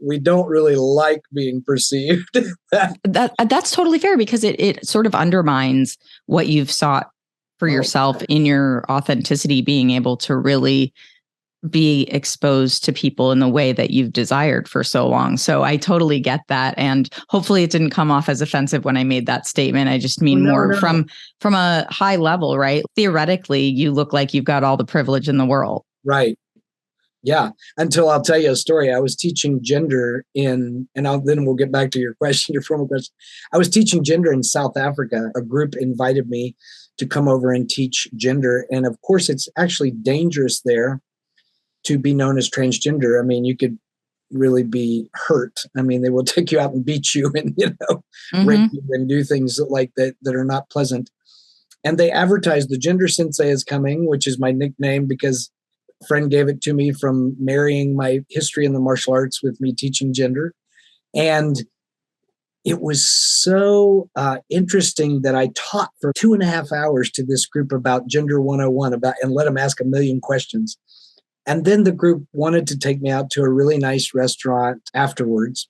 we don't really like being perceived. That's totally fair, because it sort of undermines what you've sought for yourself in your authenticity, being able to really be exposed to people in the way that you've desired for so long. So I totally get that. And hopefully it didn't come off as offensive when I made that statement. I just mean from a high level, right? Theoretically, you look like you've got all the privilege in the world. Right. Yeah. Until I'll tell you a story. I was teaching gender then we'll get back to your formal question. I was teaching gender in South Africa. A group invited me to come over and teach gender. And of course, it's actually dangerous there to be known as transgender. I mean, you could really be hurt. I mean, they will take you out and beat you and, rape you and do things like that are not pleasant. And they advertised the Gender Sensei is coming, which is my nickname because a friend gave it to me from marrying my history in the martial arts with me teaching gender. And it was so interesting that I taught for 2.5 hours to this group about Gender 101 and let them ask a million questions. And then the group wanted to take me out to a really nice restaurant afterwards.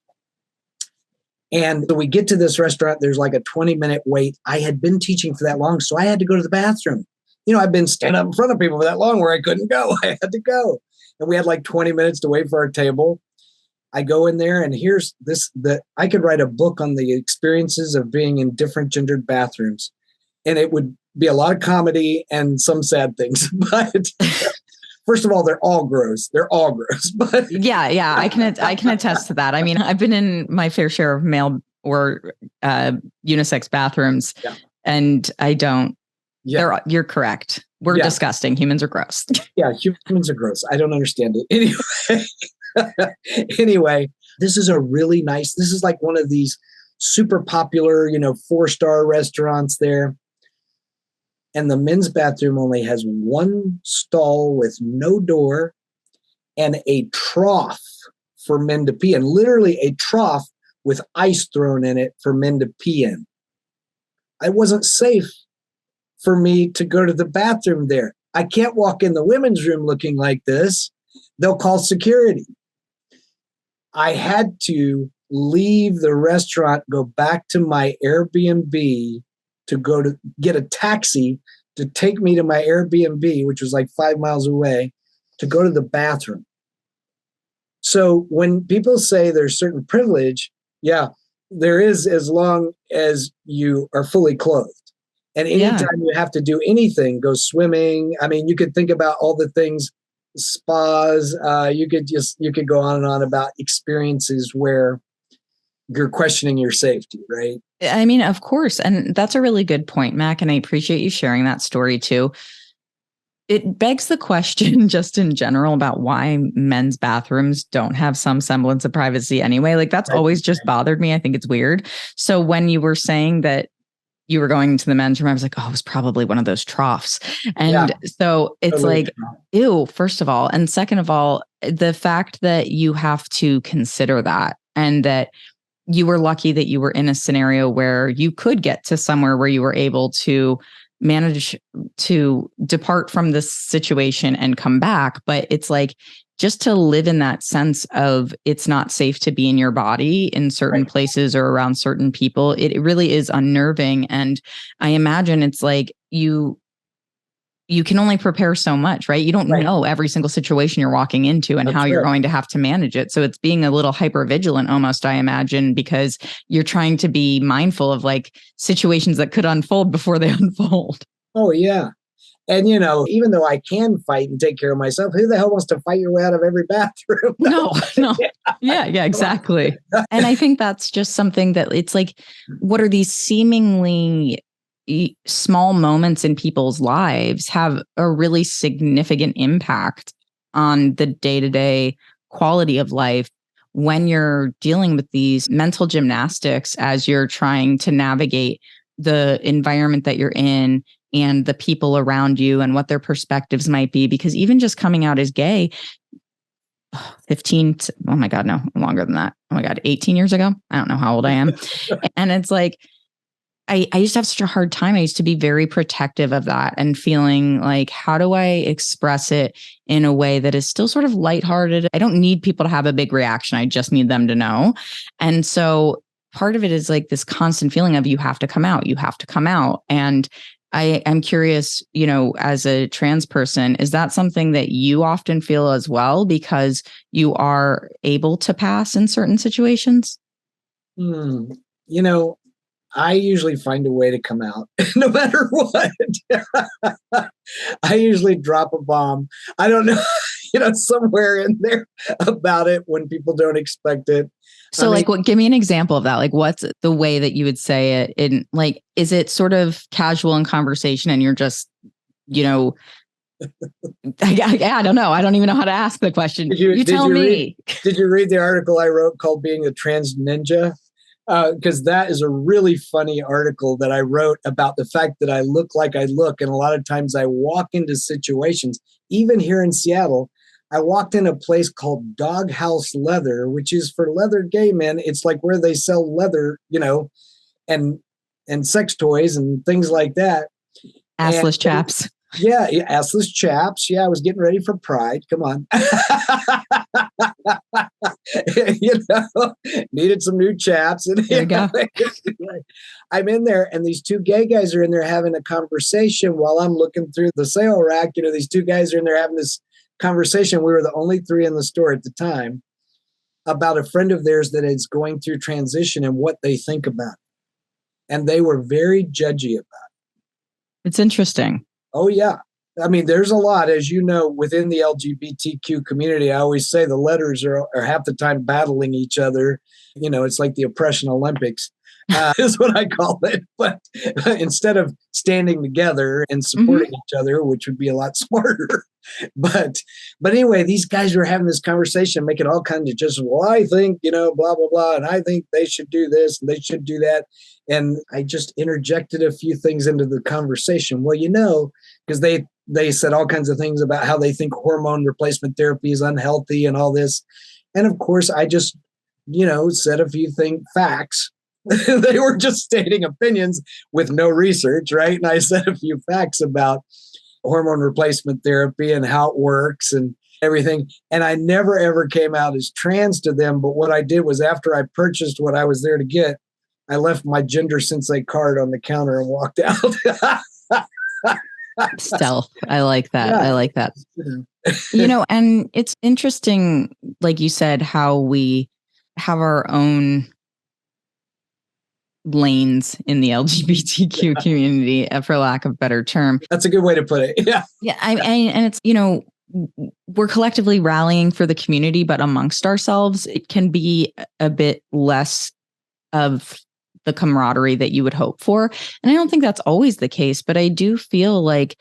And so we get to this restaurant. There's like a 20-minute wait. I had been teaching for that long, so I had to go to the bathroom. I've been standing up in front of people for that long where I couldn't go. I had to go. And we had like 20 minutes to wait for our table. I go in there, and here's I could write a book on the experiences of being in different gendered bathrooms. And it would be a lot of comedy and some sad things. But first of all, they're all gross. They're all gross. But yeah, I can attest to that. I mean, I've been in my fair share of male or unisex bathrooms, and I don't. Yeah. You're correct. We're disgusting. Humans are gross. Yeah, humans are gross. I don't understand it. Anyway, this is like one of these super popular, 4-star restaurants there. And the men's bathroom only has one stall with no door and a trough for men to pee in, literally a trough with ice thrown in it for men to pee in. It wasn't safe for me to go to the bathroom there. I can't walk in the women's room looking like this. They'll call security. I had to leave the restaurant, go back to my Airbnb to go to get a taxi to take me to my Airbnb, which was like 5 miles away, to go to the bathroom. So when people say there's certain privilege, there is, as long as you are fully clothed. And anytime you have to do anything, go swimming. I mean, you could think about all the things, spas. You could go on and on about experiences where you're questioning your safety, right? I mean, of course. And that's a really good point, Mac. And I appreciate you sharing that story too. It begs the question just in general about why men's bathrooms don't have some semblance of privacy anyway. Like that's always just bothered me. I think it's weird. So when you were saying that you were going to the men's room, I was like, oh, it was probably one of those troughs. And so it's totally like, ew, first of all. And second of all, the fact that you have to consider that, and that you were lucky that you were in a scenario where you could get to somewhere where you were able to manage to depart from this situation and come back. But it's like, just to live in that sense of it's not safe to be in your body in certain places or around certain people, it really is unnerving. And I imagine it's like you can only prepare so much, right? You don't know every single situation you're walking into and how you're going to have to manage it. So it's being a little hyper vigilant almost, I imagine, because you're trying to be mindful of like situations that could unfold before they unfold. Oh, yeah. And, even though I can fight and take care of myself, who the hell wants to fight your way out of every bathroom? No. Yeah, exactly. And I think that's just something that it's like, what are these seemingly small moments in people's lives have a really significant impact on the day-to-day quality of life when you're dealing with these mental gymnastics as you're trying to navigate the environment that you're in and the people around you and what their perspectives might be. Because even just coming out as gay, 15, oh my God, no, longer than that. Oh my God, 18 years ago. I don't know how old I am. And it's like, I used to have such a hard time. I used to be very protective of that and feeling like, how do I express it in a way that is still sort of lighthearted? I don't need people to have a big reaction. I just need them to know. And so part of it is like this constant feeling of you have to come out, you have to come out. And I am curious, as a trans person, is that something that you often feel as well because you are able to pass in certain situations? I usually find a way to come out no matter what. I usually drop a bomb. I don't know, somewhere in there about it when people don't expect it. So give me an example of that. Like, what's the way that you would say it in, like, is it sort of casual in conversation and you're just, I don't know. I don't even know how to ask the question. You tell me. Did you read the article I wrote called Being a Trans Ninja? Because that is a really funny article that I wrote about the fact that I look like I look. And a lot of times I walk into situations, even here in Seattle, I walked in a place called Doghouse Leather, which is for leather gay men. It's like where they sell leather, and sex toys and things like that. Assless chaps. Yeah, assless chaps. Yeah, I was getting ready for Pride. Come on. Needed some new chaps. And There we go. I'm in there, and these two gay guys are in there having a conversation while I'm looking through the sale rack. These two guys are in there having this conversation. We were the only three in the store at the time about a friend of theirs that is going through transition and what they think about it. And they were very judgy about it. It's interesting. Oh, yeah. I mean, there's a lot, as you know, within the LGBTQ community. I always say the letters are half the time battling each other. It's like the oppression Olympics is what I call it. But instead of standing together and supporting each other, which would be a lot smarter. But anyway, these guys were having this conversation, making all kinds of just, well, I think, blah, blah, blah. And I think they should do this and they should do that. And I just interjected a few things into the conversation. Well, because they said all kinds of things about how they think hormone replacement therapy is unhealthy and all this. And of course, I just, said a few facts. They were just stating opinions with no research, right? And I said a few facts about hormone replacement therapy and how it works and everything. And I never, ever came out as trans to them. But what I did was, after I purchased what I was there to get, I left my gender sensei card on the counter and walked out. Stealth. I like that. Yeah. I like that. And it's interesting, like you said, how we have our own lanes in the LGBTQ community, for lack of a better term. That's a good way to put it. Yeah. Yeah. And it's, we're collectively rallying for the community, but amongst ourselves, it can be a bit less of the camaraderie that you would hope for. And I don't think that's always the case, but I do feel like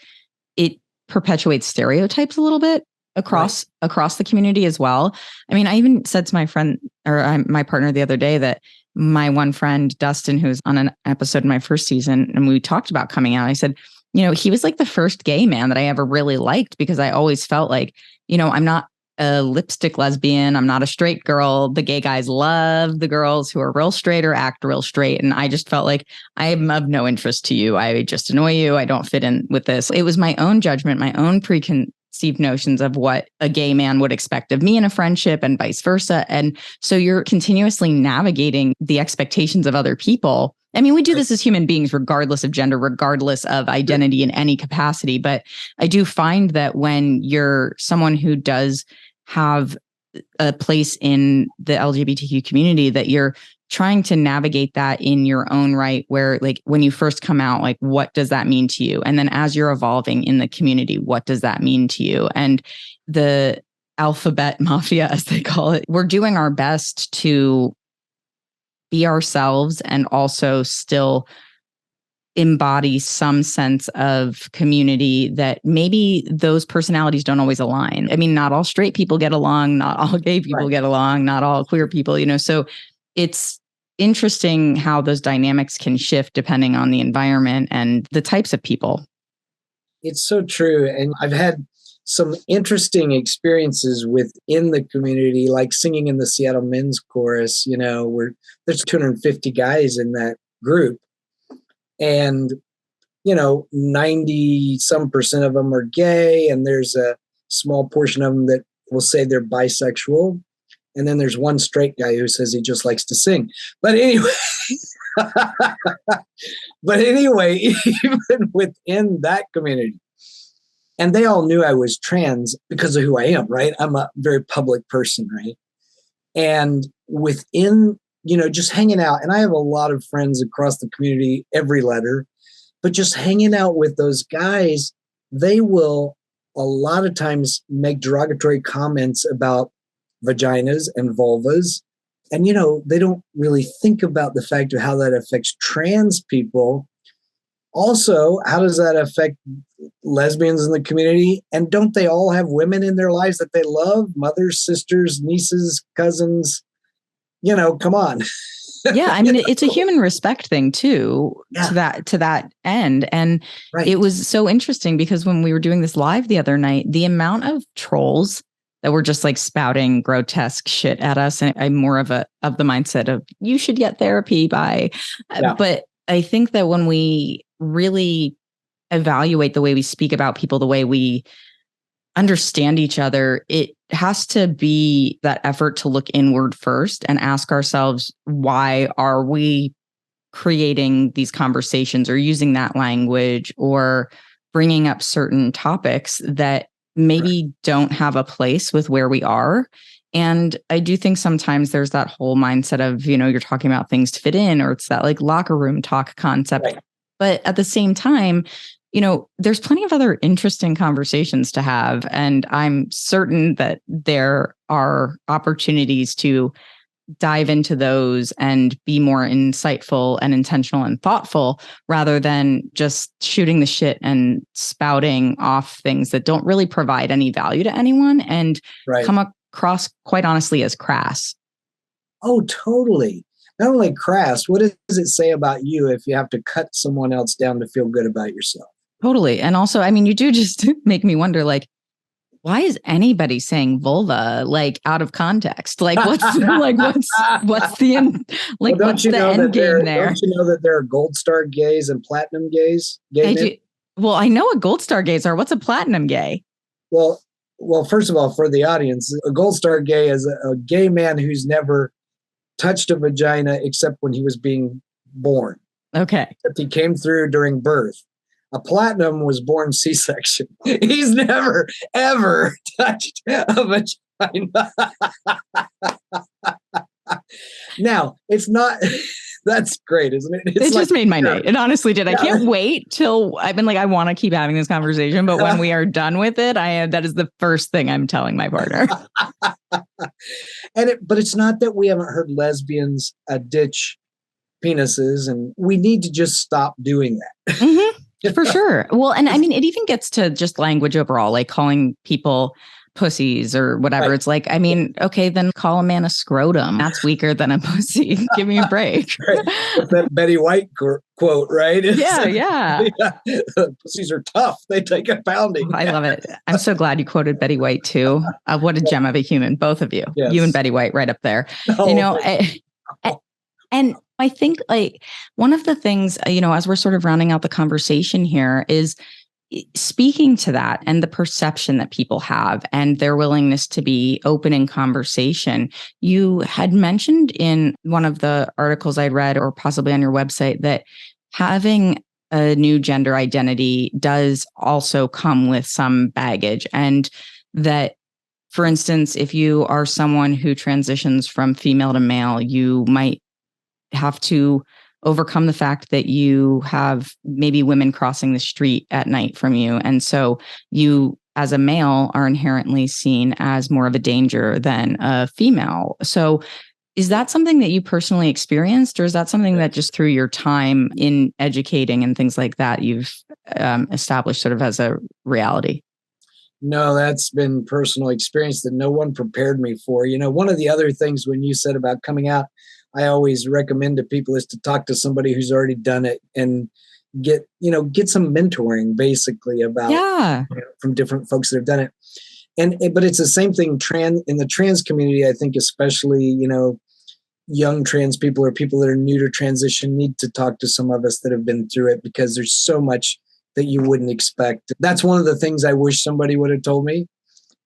it perpetuates stereotypes a little bit across the community as well. I mean, I even said to my friend or my partner the other day that my one friend, Dustin, who's on an episode in my first season, and we talked about coming out, I said, he was like the first gay man that I ever really liked, because I always felt like, I'm not a lipstick lesbian. I'm not a straight girl. The gay guys love the girls who are real straight or act real straight. And I just felt like I'm of no interest to you. I just annoy you. I don't fit in with this. It was my own judgment, my own preconceived notions of what a gay man would expect of me in a friendship and vice versa. And so you're continuously navigating the expectations of other people. I mean, we do this as human beings, regardless of gender, regardless of identity in any capacity. But I do find that when you're someone who does have a place in the LGBTQ community, that you're trying to navigate that in your own right, where like when you first come out, like, what does that mean to you? And then as you're evolving in the community, what does that mean to you? And the alphabet mafia, as they call it, we're doing our best to be ourselves and also still embody some sense of community that maybe those personalities don't always align. I mean, not all straight people get along, not all gay people get along, not all queer people, so it's interesting how those dynamics can shift depending on the environment and the types of people. It's so true. And I've had some interesting experiences within the community, like singing in the Seattle Men's Chorus, where there's 250 guys in that group. And, 90% of them are gay. And there's a small portion of them that will say they're bisexual. And then there's one straight guy who says he just likes to sing. But anyway, even within that community, and they all knew I was trans because of who I am, right? I'm a very public person, right? And within, just hanging out, and I have a lot of friends across the community, every letter, but just hanging out with those guys, they will a lot of times make derogatory comments about vaginas and vulvas. And, they don't really think about the fact of how that affects trans people. Also, how does that affect lesbians in the community? And don't they all have women in their lives that they love? Mothers, sisters, nieces, cousins, come on. Yeah. I mean, it's a human respect thing too, to that end. And it was so interesting because when we were doing this live the other night, the amount of trolls that were just like spouting grotesque shit at us. And I'm more of the mindset of you should get therapy by, but I think that when we really evaluate the way we speak about people, the way we understand each other, it has to be that effort to look inward first and ask ourselves, why are we creating these conversations or using that language or bringing up certain topics that maybe don't have a place with where we are. And I do think sometimes there's that whole mindset of, you're talking about things to fit in, or it's that like locker room talk concept. Right. But at the same time, there's plenty of other interesting conversations to have. And I'm certain that there are opportunities to dive into those and be more insightful and intentional and thoughtful rather than just shooting the shit and spouting off things that don't really provide any value to anyone and come across, quite honestly, as crass. Oh, totally. Not only crass, what does it say about you if you have to cut someone else down to feel good about yourself? Totally. And also, you do just make me wonder, like, why is anybody saying vulva out of context? What's the end game there? Don't you know that there are gold star gays and platinum gays? Well, I know what gold star gays are. What's a platinum gay? Well, first of all, for the audience, a gold star gay is a gay man who's never touched a vagina except when he was being born. Okay. Except he came through during birth. A platinum was born C-section. He's never, ever touched a vagina. Now, it's not, that's great, isn't it? It just made my night. It honestly did. Yeah. I can't wait till I've been I want to keep having this conversation, but when we are done with it, that is the first thing I'm telling my partner. But it's not that we haven't heard lesbians ditch penises, and we need to just stop doing that. Mm-hmm. For sure. Well, and it even gets to just language overall, calling people pussies or whatever. Right. It's okay, then call a man a scrotum. That's weaker than a pussy. Give me a break. Right. That Betty White quote, right? Yeah. Pussies are tough. They take a pounding. I love it. I'm so glad you quoted Betty White too. What a gem of a human, both of you. Yes. You and Betty White right up there. And I think one of the things, as we're sort of rounding out the conversation here is speaking to that and the perception that people have and their willingness to be open in conversation. You had mentioned in one of the articles I'd read, or possibly on your website, that having a new gender identity does also come with some baggage, and that, for instance, if you are someone who transitions from female to male, you might have to overcome the fact that you have maybe women crossing the street at night from you. And so you, as a male, are inherently seen as more of a danger than a female. So is that something that you personally experienced, or is that something that just through your time in educating and things like that, you've established sort of as a reality? No, that's been personal experience that no one prepared me for. One of the other things when you said about coming out, I always recommend to people is to talk to somebody who's already done it and get some mentoring basically about from different folks that have done it. But it's the same thing in the trans community. I think especially, young trans people or people that are new to transition need to talk to some of us that have been through it, because there's so much that you wouldn't expect. That's one of the things I wish somebody would have told me.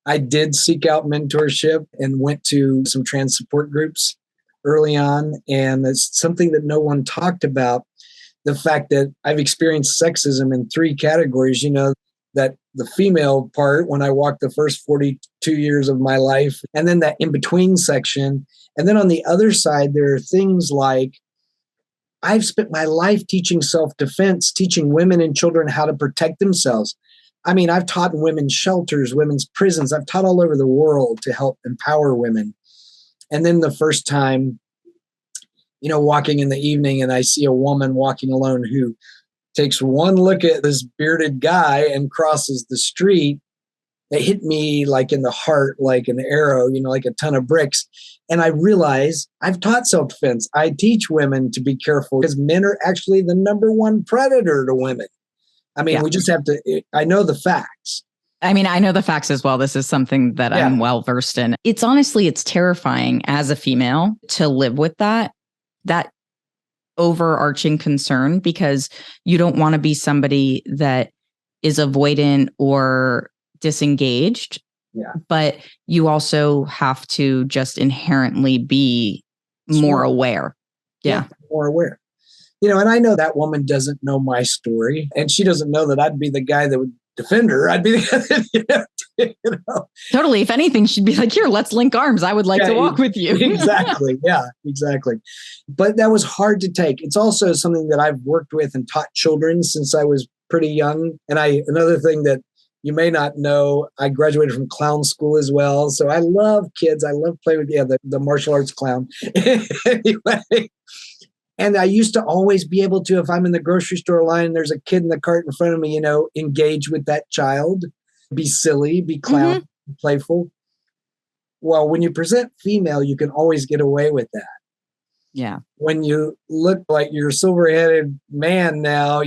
I did seek out mentorship and went to some trans support groups early on. And it's something that no one talked about. The fact that I've experienced sexism in 3 categories, that the female part when I walked the first 42 years of my life, and then that in-between section. And then on the other side, there are things like I've spent my life teaching self-defense, teaching women and children how to protect themselves. I've taught in women's shelters, women's prisons. I've taught all over the world to help empower women. And then the first time, walking in the evening and I see a woman walking alone who takes one look at this bearded guy and crosses the street, it hit me in the heart, like an arrow, like a ton of bricks. And I realize I've taught self-defense. I teach women to be careful because men are actually the number one predator to women. We just have to, I know the facts. I know the facts as well. This is something that I'm well versed in. It's terrifying as a female to live with that overarching concern, because you don't want to be somebody that is avoidant or disengaged. Yeah. But you also have to just inherently be more aware. Yeah. More aware. And I know that woman doesn't know my story, and she doesn't know that I'd be the guy that would defend her. I'd be the guy Totally. If anything, she'd be like, here, let's link arms. I would like to walk with you. Exactly. Yeah, exactly. But that was hard to take. It's also something that I've worked with and taught children since I was pretty young. And another thing that you may not know, I graduated from clown school as well. So I love kids. I love playing with the martial arts clown. Anyway. And I used to always be able to, if I'm in the grocery store line, there's a kid in the cart in front of me, engage with that child, be silly, be clown, be playful. Well, when you present female, you can always get away with that. Yeah. When you look like you're a silver-headed man now,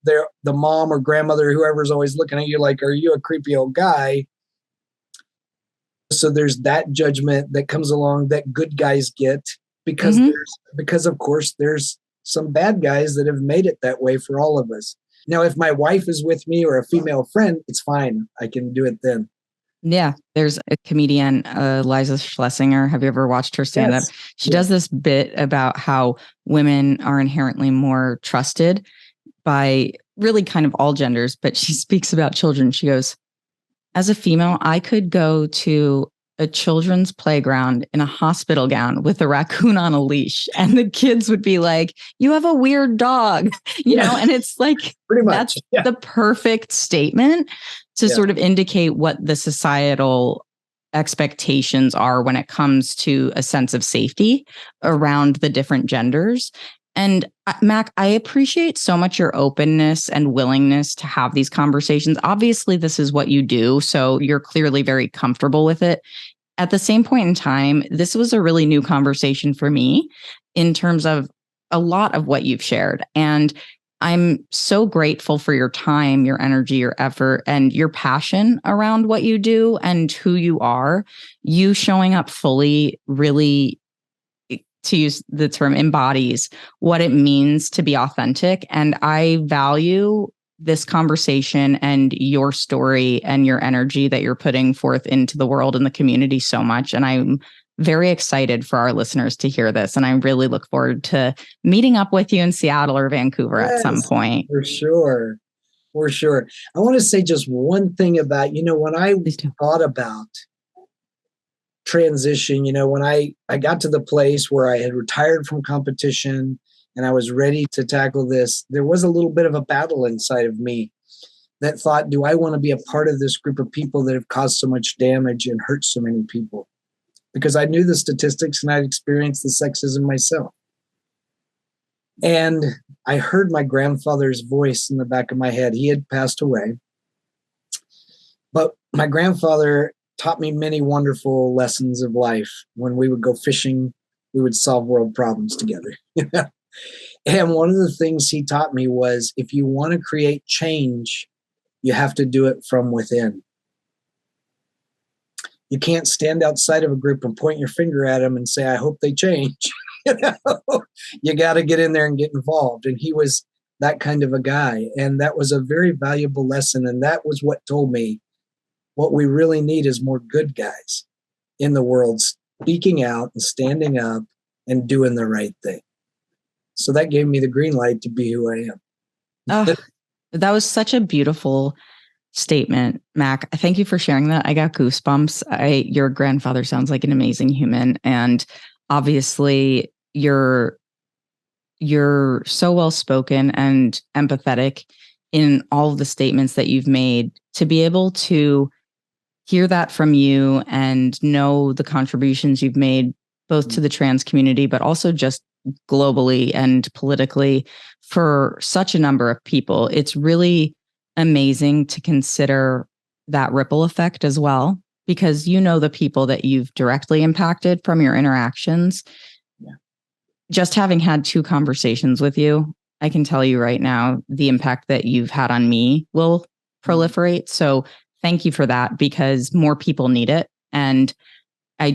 they're the mom or grandmother, whoever's always looking at you like, are you a creepy old guy? So there's that judgment that comes along that good guys get. Because of course there's some bad guys that have made it that way for all of us. Now, if my wife is with me or a female friend, it's fine. I can do it then. Yeah. There's a comedian, Liza Schlesinger. Have you ever watched her stand up? She does this bit about how women are inherently more trusted by really kind of all genders, but she speaks about children. She goes, as a female, I could go to a children's playground in a hospital gown with a raccoon on a leash, and the kids would be like, you have a weird dog, and it's like, pretty much that's the perfect statement to sort of indicate what the societal expectations are when it comes to a sense of safety around the different genders. And Mac, I appreciate so much your openness and willingness to have these conversations. Obviously, this is what you do, so you're clearly very comfortable with it. At the same point in time, this was a really new conversation for me in terms of a lot of what you've shared. And I'm so grateful for your time, your energy, your effort, and your passion around what you do and who you are. You showing up fully really, to use the term, embodies what it means to be authentic. And I value this conversation and your story and your energy that you're putting forth into the world and the community so much. And I'm very excited for our listeners to hear this. And I really look forward to meeting up with you in Seattle or Vancouver at some point. For sure. For sure. I want to say just one thing about, when I thought about transition, when I got to the place where I had retired from competition and I was ready to tackle this, there was a little bit of a battle inside of me that thought, do I want to be a part of this group of people that have caused so much damage and hurt so many people? Because I knew the statistics and I'd experienced the sexism myself. And I heard my grandfather's voice in the back of my head. He had passed away. But my grandfather taught me many wonderful lessons of life. When we would go fishing, we would solve world problems together. And one of the things he taught me was, if you want to create change, you have to do it from within. You can't stand outside of a group and point your finger at them and say, I hope they change. You got to get in there and get involved. And he was that kind of a guy. And that was a very valuable lesson. And that was what told me what we really need is more good guys in the world, speaking out and standing up and doing the right thing. So that gave me the green light to be who I am. Oh, that was such a beautiful statement, Mac. Thank you for sharing that. I got goosebumps. Your grandfather sounds like an amazing human. And obviously you're so well spoken and empathetic in all of the statements that you've made. To be able to hear that from you and know the contributions you've made both to the trans community, but also just globally and politically for such a number of people, it's really amazing to consider that ripple effect as well, because the people that you've directly impacted from your interactions. Yeah. Just having had 2 conversations with you, I can tell you right now, the impact that you've had on me will proliferate. So thank you for that, because more people need it. And I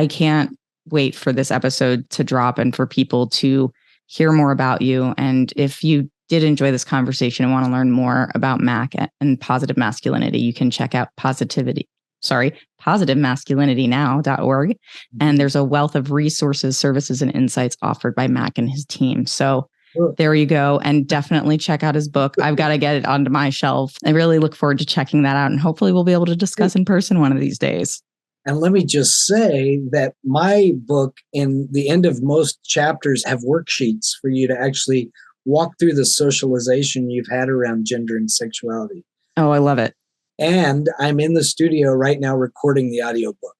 can't wait for this episode to drop and for people to hear more about you. And if you did enjoy this conversation and want to learn more about Mac and positive masculinity, you can check out positivemasculinitynow.org. And there's a wealth of resources, services, and insights offered by Mac and his team. So there you go. And definitely check out his book. I've got to get it onto my shelf. I really look forward to checking that out. And hopefully we'll be able to discuss in person one of these days. And let me just say that my book, in the end of most chapters, have worksheets for you to actually walk through the socialization you've had around gender and sexuality. Oh, I love it. And I'm in the studio right now recording the audiobook.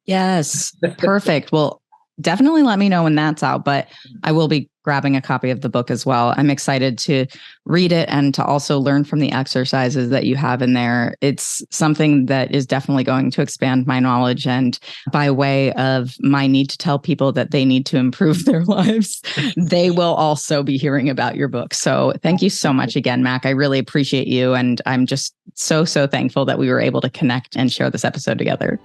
Yes. Perfect. Well, definitely let me know when that's out, but I will be grabbing a copy of the book as well. I'm excited to read it and to also learn from the exercises that you have in there. It's something that is definitely going to expand my knowledge, and by way of my need to tell people that they need to improve their lives, they will also be hearing about your book. So thank you so much again, Mac. I really appreciate you. And I'm just so thankful that we were able to connect and share this episode together.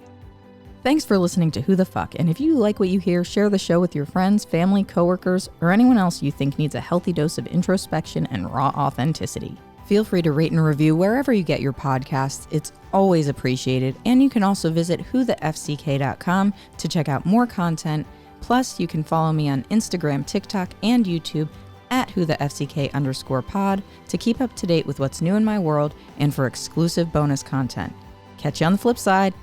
Thanks for listening to Who the Fuck. And if you like what you hear, share the show with your friends, family, coworkers, or anyone else you think needs a healthy dose of introspection and raw authenticity. Feel free to rate and review wherever you get your podcasts. It's always appreciated. And you can also visit whothefck.com to check out more content. Plus, you can follow me on Instagram, TikTok, and YouTube at whothefck_pod to keep up to date with what's new in my world and for exclusive bonus content. Catch you on the flip side.